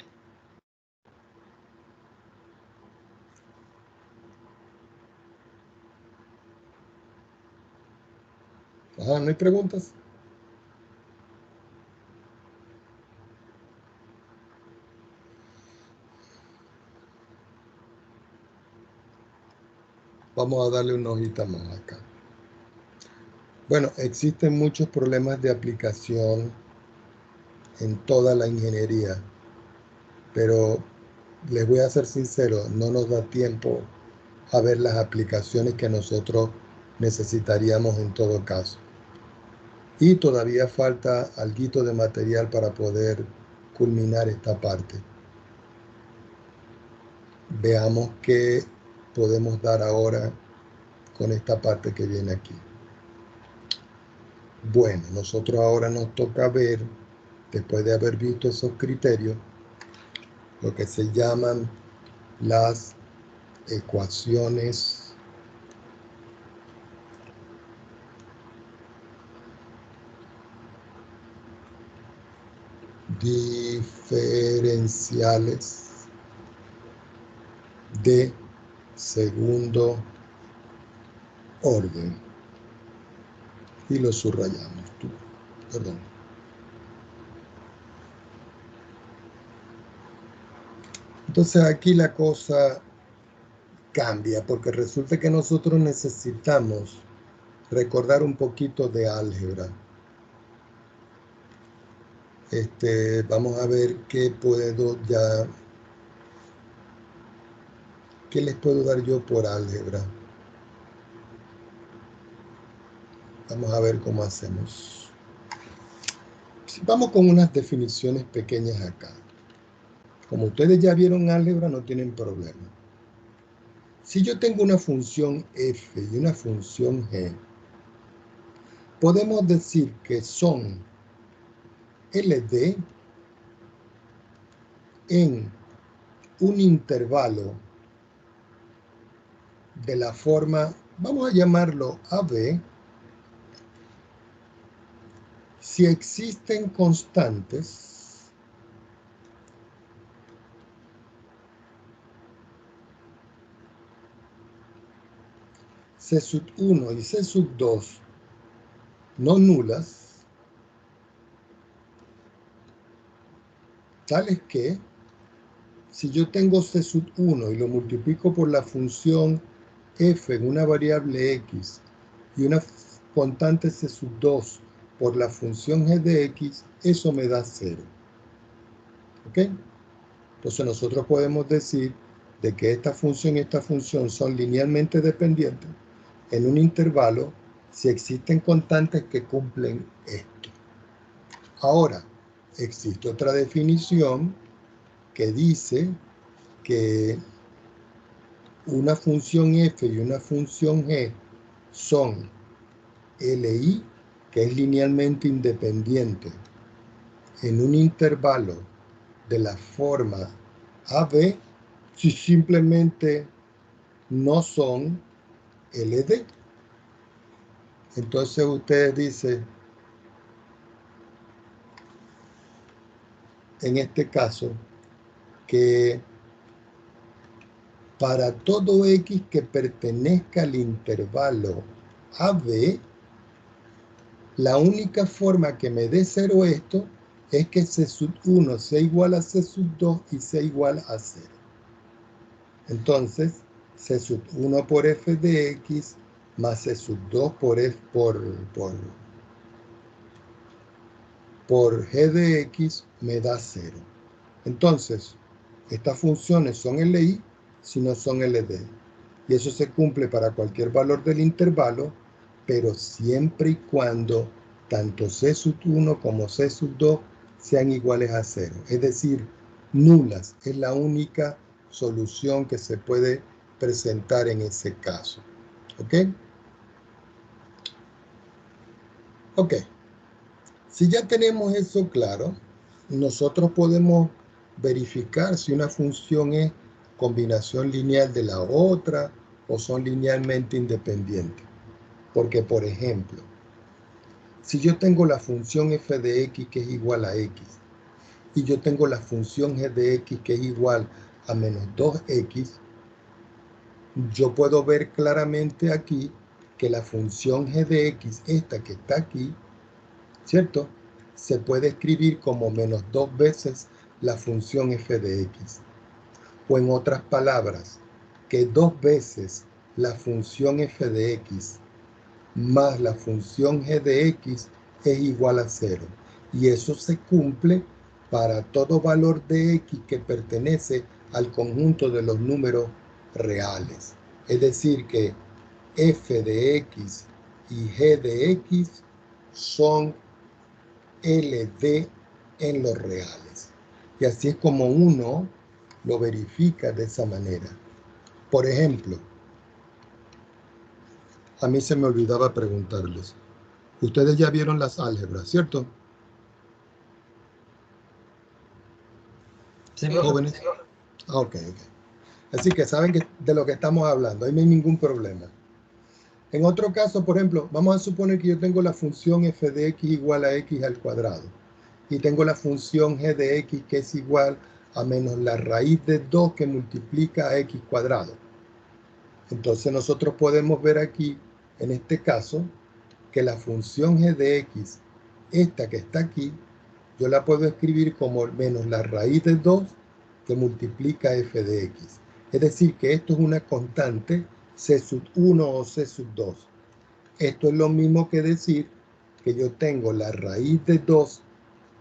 ¿No hay preguntas? Vamos a darle una hojita más acá. Bueno, existen muchos problemas de aplicación en toda la ingeniería, pero les voy a ser sincero, no nos da tiempo a ver las aplicaciones que nosotros necesitaríamos en todo caso. Y todavía falta alguito de material para poder culminar esta parte. Veamos qué podemos dar ahora con esta parte que viene aquí. Bueno, nosotros ahora nos toca ver, después de haber visto esos criterios, lo que se llaman las ecuaciones diferenciales de segundo orden. Y lo subrayamos. Perdón. Entonces aquí la cosa cambia porque resulta que nosotros necesitamos recordar un poquito de álgebra. Vamos a ver qué les puedo dar yo por álgebra. Vamos a ver cómo hacemos. Vamos con unas definiciones pequeñas acá. Como ustedes ya vieron álgebra, no tienen problema. Si yo tengo una función f y una función g, podemos decir que son LD en un intervalo de la forma, vamos a llamarlo AB, si existen constantes C⁻1 y C⁻2 no nulas, tales que si yo tengo C⁻1 y lo multiplico por la función f en una variable x y una constante C⁻2 por la función g de x, eso me da 0. ¿Ok? Entonces nosotros podemos decir de que esta función y esta función son linealmente dependientes en un intervalo si existen constantes que cumplen esto. Ahora, existe otra definición que dice que una función f y una función g son LI, que es linealmente independiente, en un intervalo de la forma AB, si simplemente no son LD. Entonces ustedes dicen, en este caso, que para todo X que pertenezca al intervalo AB, la única forma que me dé 0 esto es que C sub 1 sea igual a C sub 2 y sea igual a 0. Entonces, C sub 1 por f de x más C sub 2 por g de x me da 0. Entonces, estas funciones son LI si no son LD. Y eso se cumple para cualquier valor del intervalo, pero siempre y cuando tanto C sub 1 como C sub 2 sean iguales a 0. Es decir, nulas. Es la única solución que se puede presentar en ese caso. ¿Ok? Ok. Si ya tenemos eso claro, nosotros podemos verificar si una función es combinación lineal de la otra o son linealmente independientes. Porque, por ejemplo, si yo tengo la función f de x que es igual a x y yo tengo la función g de x que es igual a menos 2x, yo puedo ver claramente aquí que la función g de x, esta que está aquí, ¿cierto?, se puede escribir como menos 2 veces la función f de x. O en otras palabras, que 2 veces la función f de x más la función g de x es igual a 0. Y eso se cumple para todo valor de x que pertenece al conjunto de los números reales. Es decir, que f de x y g de x son LD en los reales. Y así es como uno lo verifica de esa manera. Por ejemplo, a mí se me olvidaba preguntarles. Ustedes ya vieron las álgebras, ¿cierto? Sí, Jóvenes. Ok. Así que saben de lo que estamos hablando. Ahí no hay ningún problema. En otro caso, por ejemplo, vamos a suponer que yo tengo la función f de x igual a x al cuadrado. Y tengo la función g de x que es igual a menos la raíz de 2 que multiplica a x cuadrado. Entonces nosotros podemos ver aquí, en este caso, que la función g de x, esta que está aquí, yo la puedo escribir como menos la raíz de 2 que multiplica f de x. Es decir, que esto es una constante c sub 1 o c sub 2. Esto es lo mismo que decir que yo tengo la raíz de 2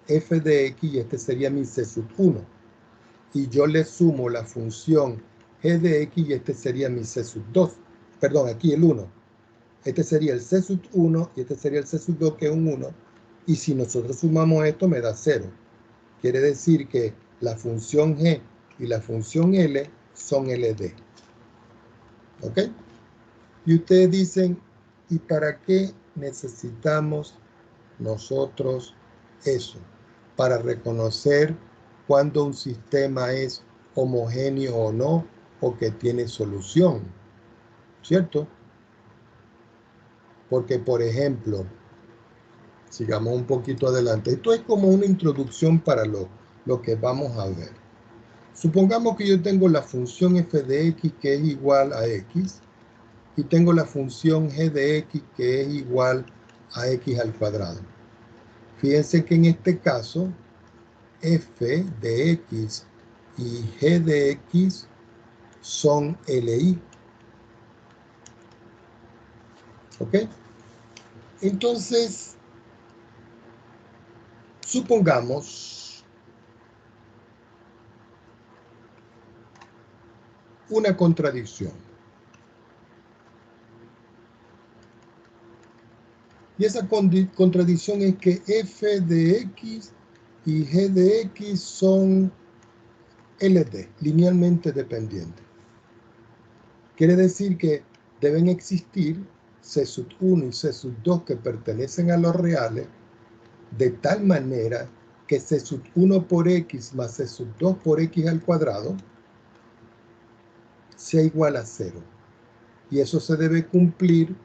f de x y este sería mi c sub 1. Y yo le sumo la función g de x y este sería mi c sub 2. Perdón, aquí el 1. Este sería el c sub 1 y este sería el c sub 2, que es un 1. Y si nosotros sumamos esto, me da 0. Quiere decir que la función g y la función l son LD. ¿Ok? Y ustedes dicen, ¿y para qué necesitamos nosotros eso? Para reconocer cuando un sistema es homogéneo o no, o que tiene solución, ¿cierto? Porque, por ejemplo, sigamos un poquito adelante. Esto es como una introducción para lo que vamos a ver. Supongamos que yo tengo la función f de x que es igual a x y tengo la función g de x que es igual a x al cuadrado. Fíjense que en este caso f de x y g de x son LI. ¿Ok? Entonces, supongamos una contradicción. Y esa contradicción es que f de x y g de x son LD, linealmente dependiente. Quiere decir que deben existir C sub 1 y C sub 2 que pertenecen a los reales de tal manera que C sub 1 por X más C sub 2 por X al cuadrado sea igual a 0. Y eso se debe cumplir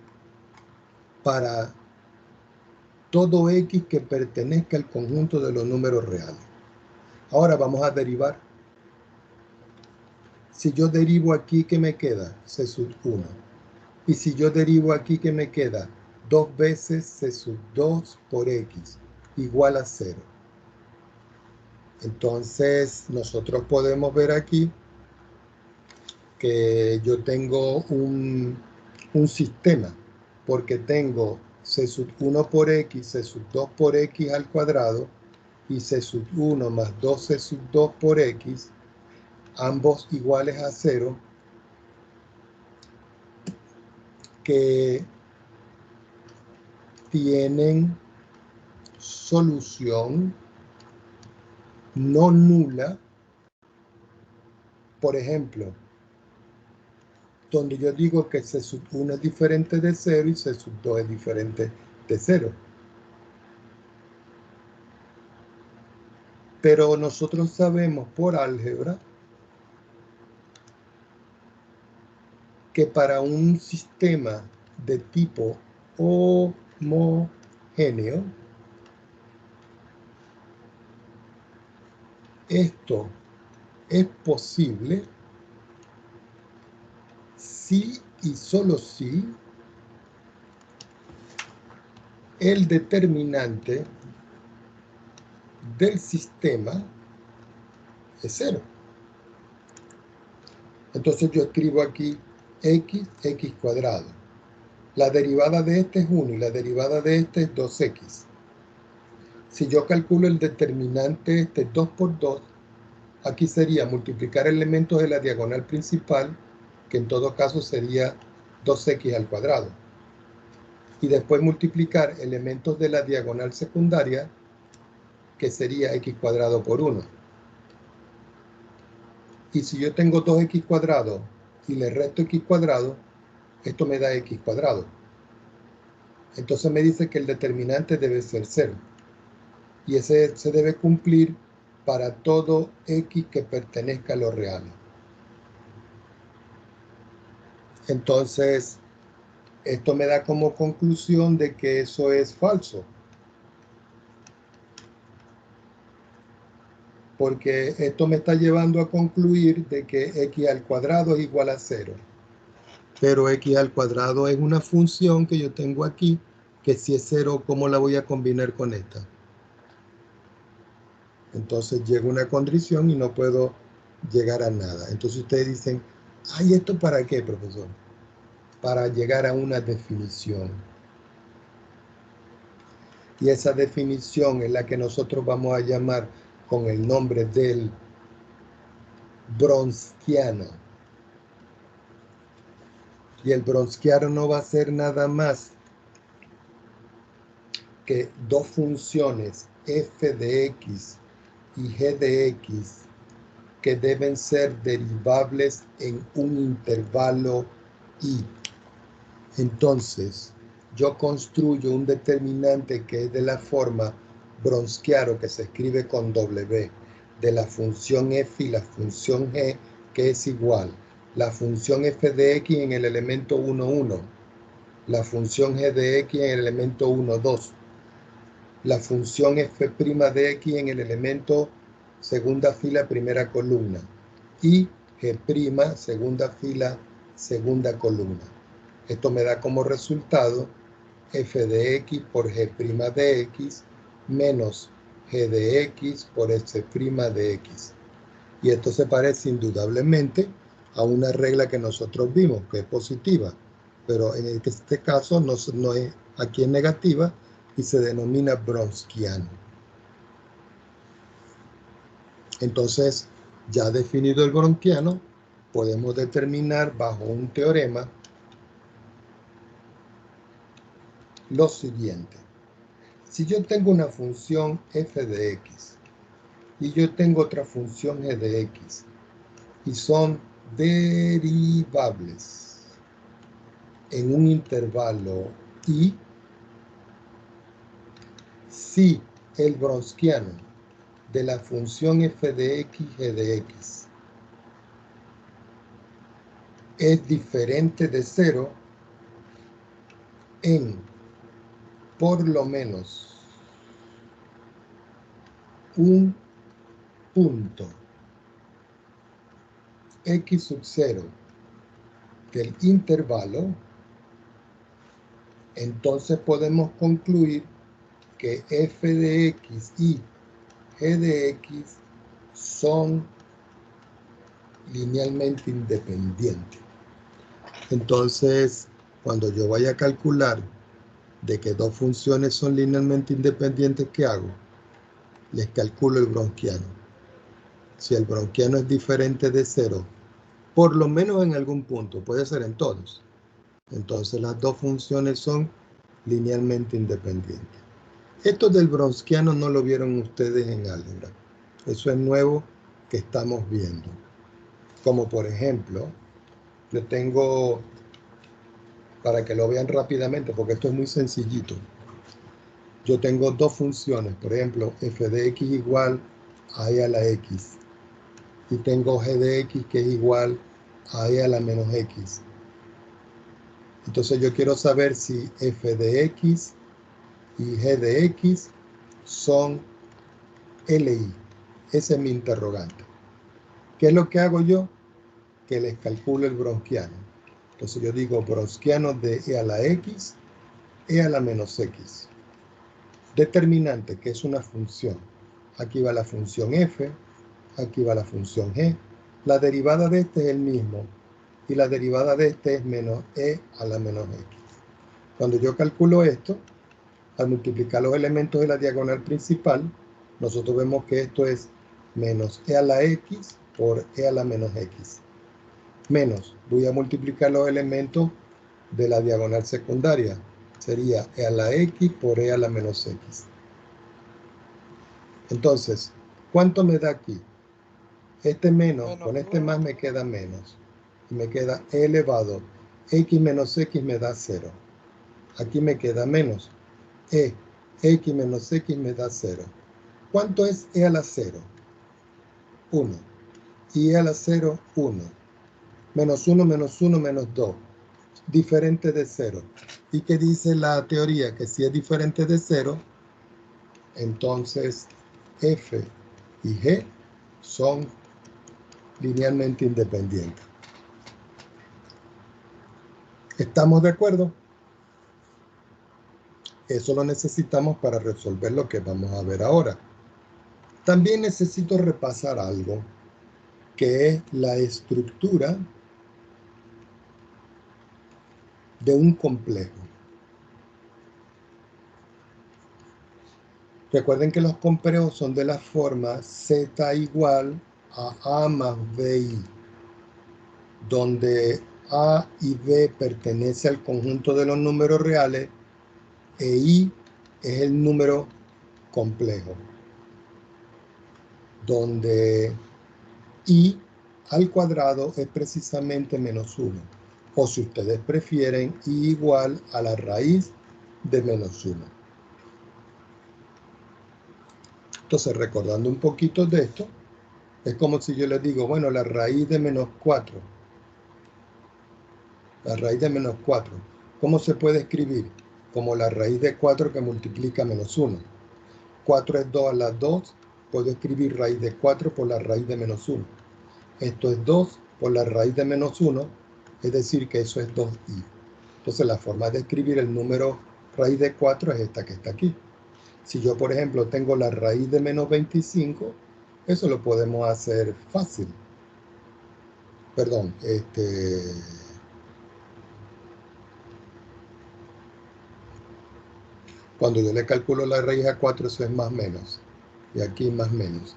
para todo X que pertenezca al conjunto de los números reales. Ahora vamos a derivar. Si yo derivo aquí, ¿qué me queda? C sub 1. Y si yo derivo aquí, ¿qué me queda? 2 veces C sub 2 por X igual a 0. Entonces, nosotros podemos ver aquí que yo tengo un sistema, porque tengo C sub 1 por X, C sub 2 por X al cuadrado, y C sub 1 más 2C sub 2 por X, ambos iguales a 0, que tienen solución no nula. Por ejemplo, donde yo digo que C sub 1 es diferente de 0 y C sub 2 es diferente de 0. Pero nosotros sabemos por álgebra que para un sistema de tipo homogéneo, esto es posible si y solo si el determinante del sistema es 0. Entonces yo escribo aquí x cuadrado. La derivada de este es 1 y la derivada de este es 2x. Si yo calculo el determinante este 2 por 2, aquí sería multiplicar elementos de la diagonal principal, que en todo caso sería 2x al cuadrado. Y después multiplicar elementos de la diagonal secundaria, que sería x cuadrado por 1. Y si yo tengo 2x cuadrado y le resto x cuadrado, esto me da x cuadrado. Entonces me dice que el determinante debe ser 0. Y ese se debe cumplir para todo x que pertenezca a los reales. Entonces, esto me da como conclusión de que eso es falso. Porque esto me está llevando a concluir de que x al cuadrado es igual a 0. Pero x al cuadrado es una función que yo tengo aquí, que si es 0, ¿cómo la voy a combinar con esta? Entonces llega una condición y no puedo llegar a nada. Entonces ustedes dicen, ay, ¿esto para qué, profesor? Para llegar a una definición. Y esa definición es la que nosotros vamos a llamar con el nombre del Bronsquiano. Y el Bronsquiano no va a ser nada más que dos funciones f de x y g de x que deben ser derivables en un intervalo y. Entonces, yo construyo un determinante que es de la forma Bronsquiano, que se escribe con W, de la función f y la función g, que es igual la función f de x en el elemento 1, 1, la función g de x en el elemento 1, 2, la función f' de x en el elemento segunda fila, primera columna, y g' segunda fila, segunda columna. Esto me da como resultado f de x por g' de x menos g de x por s' de x. Y esto se parece indudablemente a una regla que nosotros vimos, que es positiva, pero en este caso no es, aquí es negativa y se denomina Bronsquiano. Entonces, ya definido el Bronsquiano, podemos determinar bajo un teorema lo siguiente. Si yo tengo una función f de x y yo tengo otra función g de x y son derivables en un intervalo y, si el Wronskiano de la función f de x, g de x es diferente de 0 en por lo menos un punto x sub 0 del intervalo, entonces podemos concluir que f de x y g de x son linealmente independientes. Entonces, cuando yo vaya a calcular de que dos funciones son linealmente independientes, ¿qué hago? Les calculo el Wronskiano. Si el Wronskiano es diferente de 0, por lo menos en algún punto, puede ser en todos, entonces las dos funciones son linealmente independientes. Esto del Wronskiano no lo vieron ustedes en álgebra. Eso es nuevo que estamos viendo. Como por ejemplo, yo tengo, para que lo vean rápidamente, porque esto es muy sencillito. Yo tengo dos funciones, por ejemplo, f de x igual a e a la x. Y tengo g de x que es igual a e a la menos x. Entonces yo quiero saber si f de x y g de x son LI. Ese es mi interrogante. ¿Qué es lo que hago yo? Que les calculo el Wronskiano. Entonces yo digo Wronskiano de e a la x, e a la menos x. Determinante, que es una función. Aquí va la función f, aquí va la función g. La derivada de este es el mismo. Y la derivada de este es menos e a la menos x. Cuando yo calculo esto, al multiplicar los elementos de la diagonal principal, nosotros vemos que esto es menos e a la x por e a la menos x. Menos, voy a multiplicar los elementos de la diagonal secundaria. Sería e a la x por e a la menos x. Entonces, ¿cuánto me da aquí? Este menos, con este más me queda menos. Y me queda e elevado. X menos x me da 0. Aquí me queda menos. X menos x me da 0. ¿Cuánto es e a la 0? 1. Y e a la 0, 1. Menos 1, menos 1, menos 2. Diferente de 0. ¿Y qué dice la teoría? Que si es diferente de 0, entonces f y g son linealmente independientes. ¿Estamos de acuerdo? Eso lo necesitamos para resolver lo que vamos a ver ahora. También necesito repasar algo, que es la estructura de un complejo. Recuerden que los complejos son de la forma z igual a más bi, donde a y b pertenece al conjunto de los números reales e i es el número complejo, donde i al cuadrado es precisamente menos 1, o si ustedes prefieren, i igual a la raíz de menos 1. Entonces, recordando un poquito de esto, es como si yo les digo, bueno, la raíz de menos 4. La raíz de menos 4. ¿Cómo se puede escribir? Como la raíz de 4 que multiplica menos 1. 4 es 2 a la 2. Puedo escribir raíz de 4 por la raíz de menos 1. Esto es 2 por la raíz de menos 1. Es decir, que eso es 2i. Entonces, la forma de escribir el número raíz de 4 es esta que está aquí. Si yo, por ejemplo, tengo la raíz de menos 25, eso lo podemos hacer fácil. Perdón, cuando yo le calculo la raíz a 4, eso es más menos. Y aquí más menos.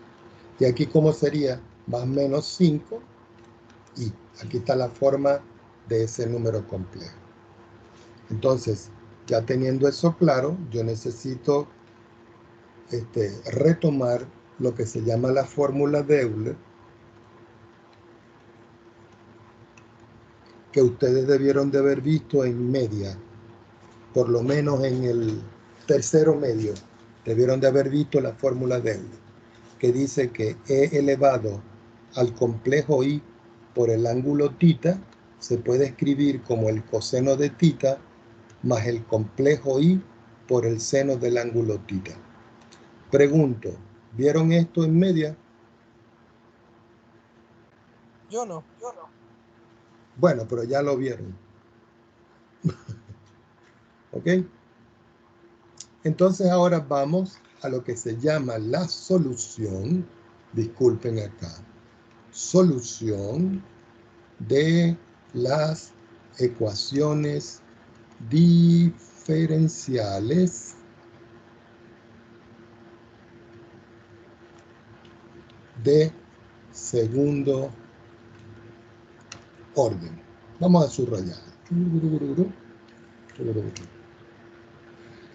Y aquí, ¿cómo sería? Más menos 5. Y aquí está la forma de ese número complejo. Entonces, ya teniendo eso claro, yo necesito retomar lo que se llama la fórmula de Euler, que ustedes debieron de haber visto en media, por lo menos en el tercero medio, debieron de haber visto la fórmula de Euler, que dice que E elevado al complejo I por el ángulo θ se puede escribir como el coseno de θ más el complejo I por el seno del ángulo θ. Pregunto, ¿vieron esto en media? Yo no. Bueno, pero ya lo vieron. ¿Ok? Entonces ahora vamos a lo que se llama la solución, disculpen acá, solución de las ecuaciones diferenciales de segundo orden. Vamos a subrayar.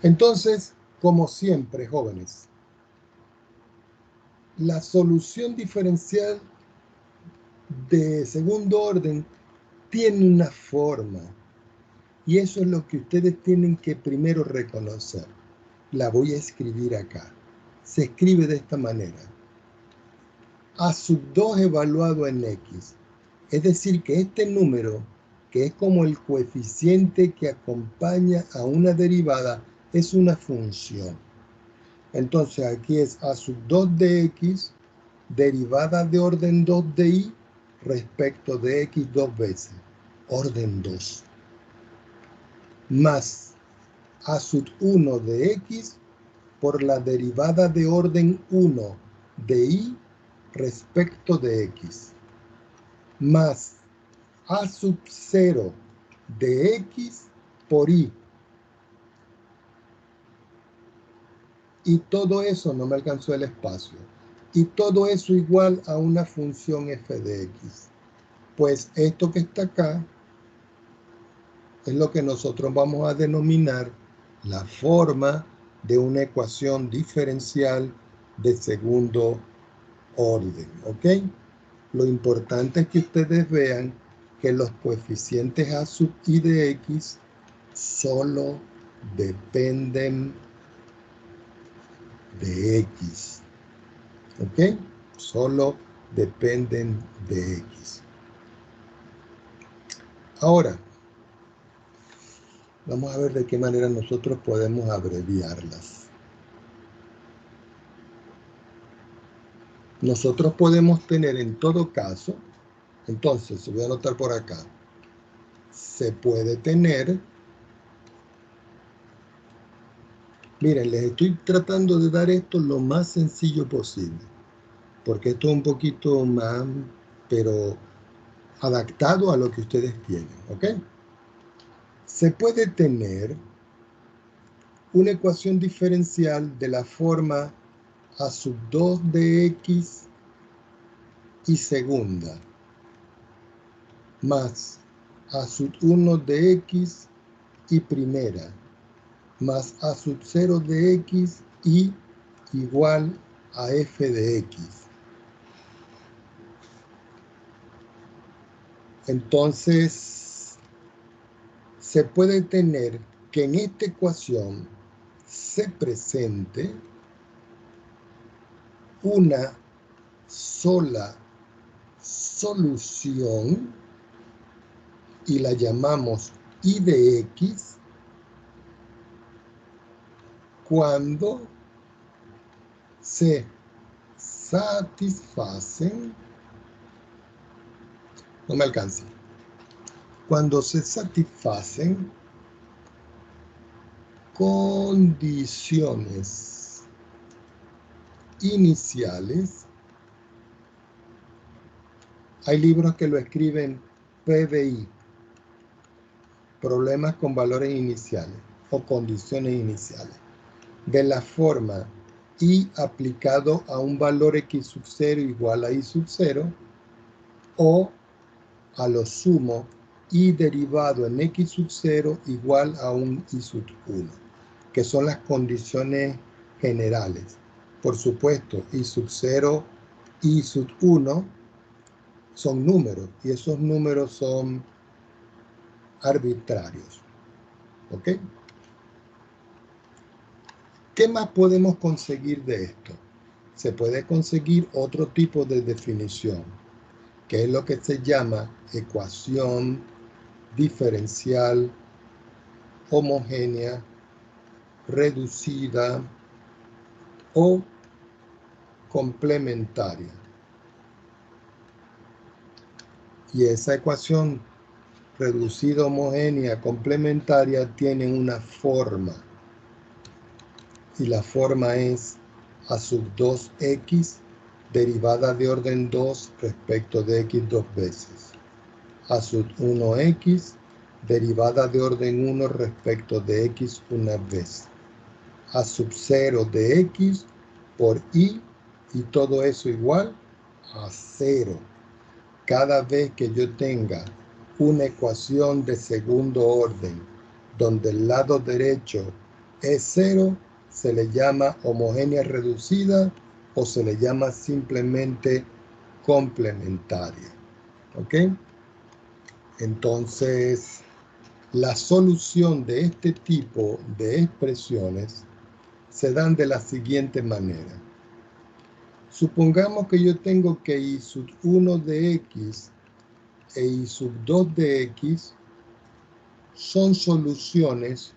Entonces, como siempre, jóvenes, la solución diferencial de segundo orden tiene una forma, y eso es lo que ustedes tienen que primero reconocer. La voy a escribir acá. Se escribe de esta manera. A sub 2 evaluado en X. Es decir, que este número, que es como el coeficiente que acompaña a una derivada, es una función. Entonces aquí es a sub 2 de X, derivada de orden 2 de Y, respecto de X dos veces, orden 2. Más a sub 1 de X por la derivada de orden 1 de Y respecto de X, más a sub 0 de X por Y. Y todo eso, no me alcanzó el espacio, y todo eso igual a una función f de X. Pues esto que está acá es lo que nosotros vamos a denominar la forma de una ecuación diferencial de segundo orden, ¿ok? Lo importante es que ustedes vean que los coeficientes a sub I de X solo dependen de X, ¿ok? Solo dependen de X. Ahora, vamos a ver de qué manera nosotros podemos abreviarlas. Nosotros podemos tener en todo caso, entonces, voy a anotar por acá, se puede tener, miren, les estoy tratando de dar esto lo más sencillo posible, porque esto es un poquito más, pero adaptado a lo que ustedes tienen, ¿ok? Se puede tener una ecuación diferencial de la forma a sub 2 de X y segunda, más a sub 1 de X y primera, más a sub 0 de X y igual a f de X. Entonces, se puede tener que en esta ecuación se presente una sola solución y la llamamos I de X cuando se satisfacen, no me alcanza, cuando se satisfacen condiciones iniciales. Hay libros que lo escriben PDI, problemas con valores iniciales o condiciones iniciales, de la forma I aplicado a un valor X sub 0 igual a I sub 0, o a lo sumo I derivado en X sub 0 igual a un I sub 1, que son las condiciones generales. Por supuesto, I sub 0, I sub 1 son números y esos números son arbitrarios. ¿Ok? ¿Qué más podemos conseguir de esto? Se puede conseguir otro tipo de definición, que es lo que se llama ecuación diferencial homogénea reducida o complementaria. Y esa ecuación reducida homogénea complementaria tiene una forma. Y la forma es a sub 2x derivada de orden 2 respecto de x dos veces. A sub 1x derivada de orden 1 respecto de x una vez. A sub 0 de x por y todo eso igual a 0. Cada vez que yo tenga una ecuación de segundo orden donde el lado derecho es 0, se le llama homogénea reducida o se le llama simplemente complementaria. ¿Ok? Entonces, la solución de este tipo de expresiones se dan de la siguiente manera. Supongamos que yo tengo que I sub 1 de x e I sub 2 de x son soluciones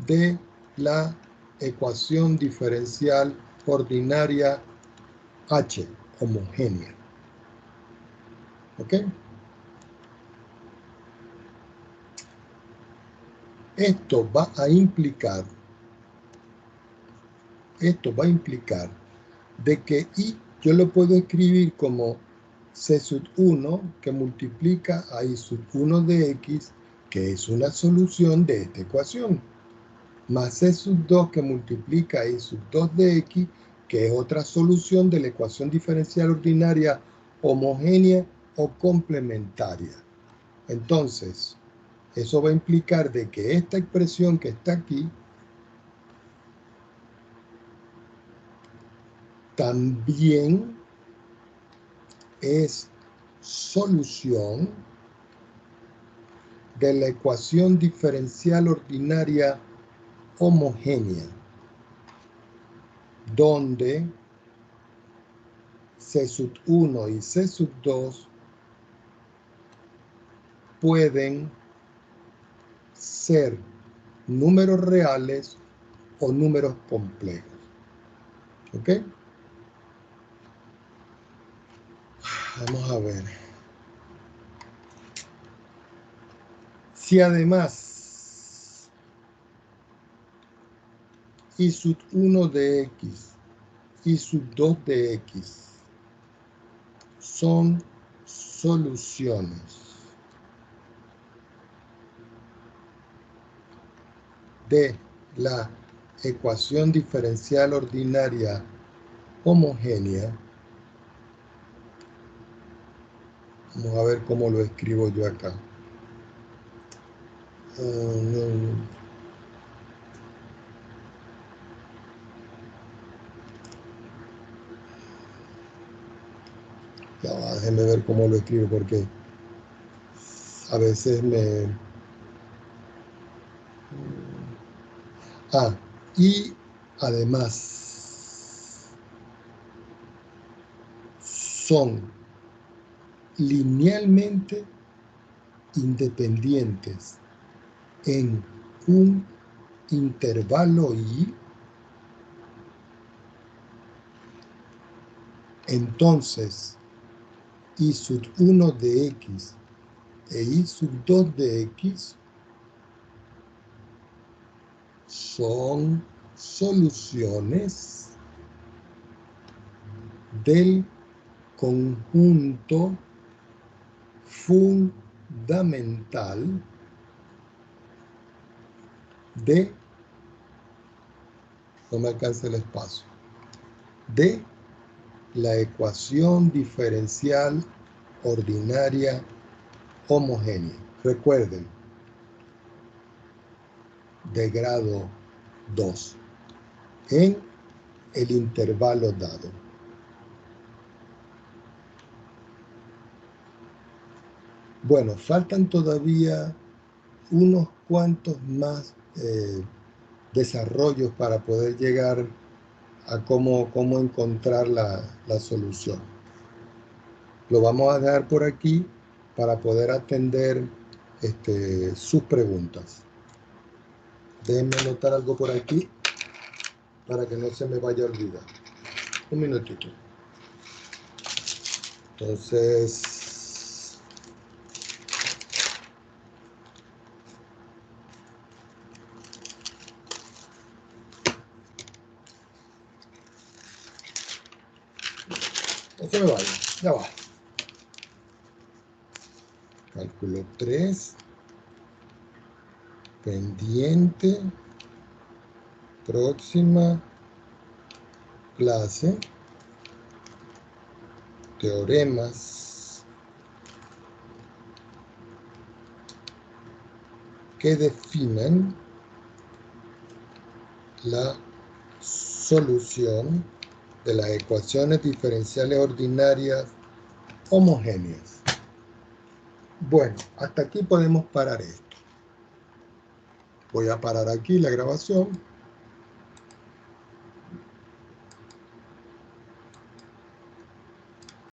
de la ecuación diferencial ordinaria H, homogénea. ¿Ok? Esto va a implicar de que I yo lo puedo escribir como C sub 1 que multiplica a I sub 1 de x, que es una solución de esta ecuación, más C sub 2 que multiplica a I sub 2 de x, que es otra solución de la ecuación diferencial ordinaria homogénea o complementaria. Entonces, eso va a implicar de que esta expresión que está aquí también es solución de la ecuación diferencial ordinaria homogénea, donde C sub 1 y C sub 2 pueden ser números reales o números complejos. ¿Ok? Vamos a ver. Si además I sub 1 de x y sub 2 de x son soluciones de la ecuación diferencial ordinaria homogénea. Vamos a ver cómo lo escribo yo acá. Ya, déjenme ver cómo lo escribo porque a veces me... y además son linealmente independientes en un intervalo y, entonces I sub 1 de x e I sub 2 de x son soluciones del conjunto fundamental de, no me alcanza el espacio, de la ecuación diferencial ordinaria homogénea. Recuerden, de grado 2 en el intervalo dado. Bueno, faltan todavía unos cuantos más desarrollos para poder llegar a cómo encontrar la solución. Lo vamos a dejar por aquí para poder atender sus preguntas. Déjenme anotar algo por aquí para que no se me vaya a olvidar. Un minutito. Entonces, no se me vaya, ya va. Cálculo 3, pendiente, próxima clase, teoremas que definan la solución de las ecuaciones diferenciales ordinarias homogéneas. Bueno, hasta aquí podemos parar esto. Voy a parar aquí la grabación.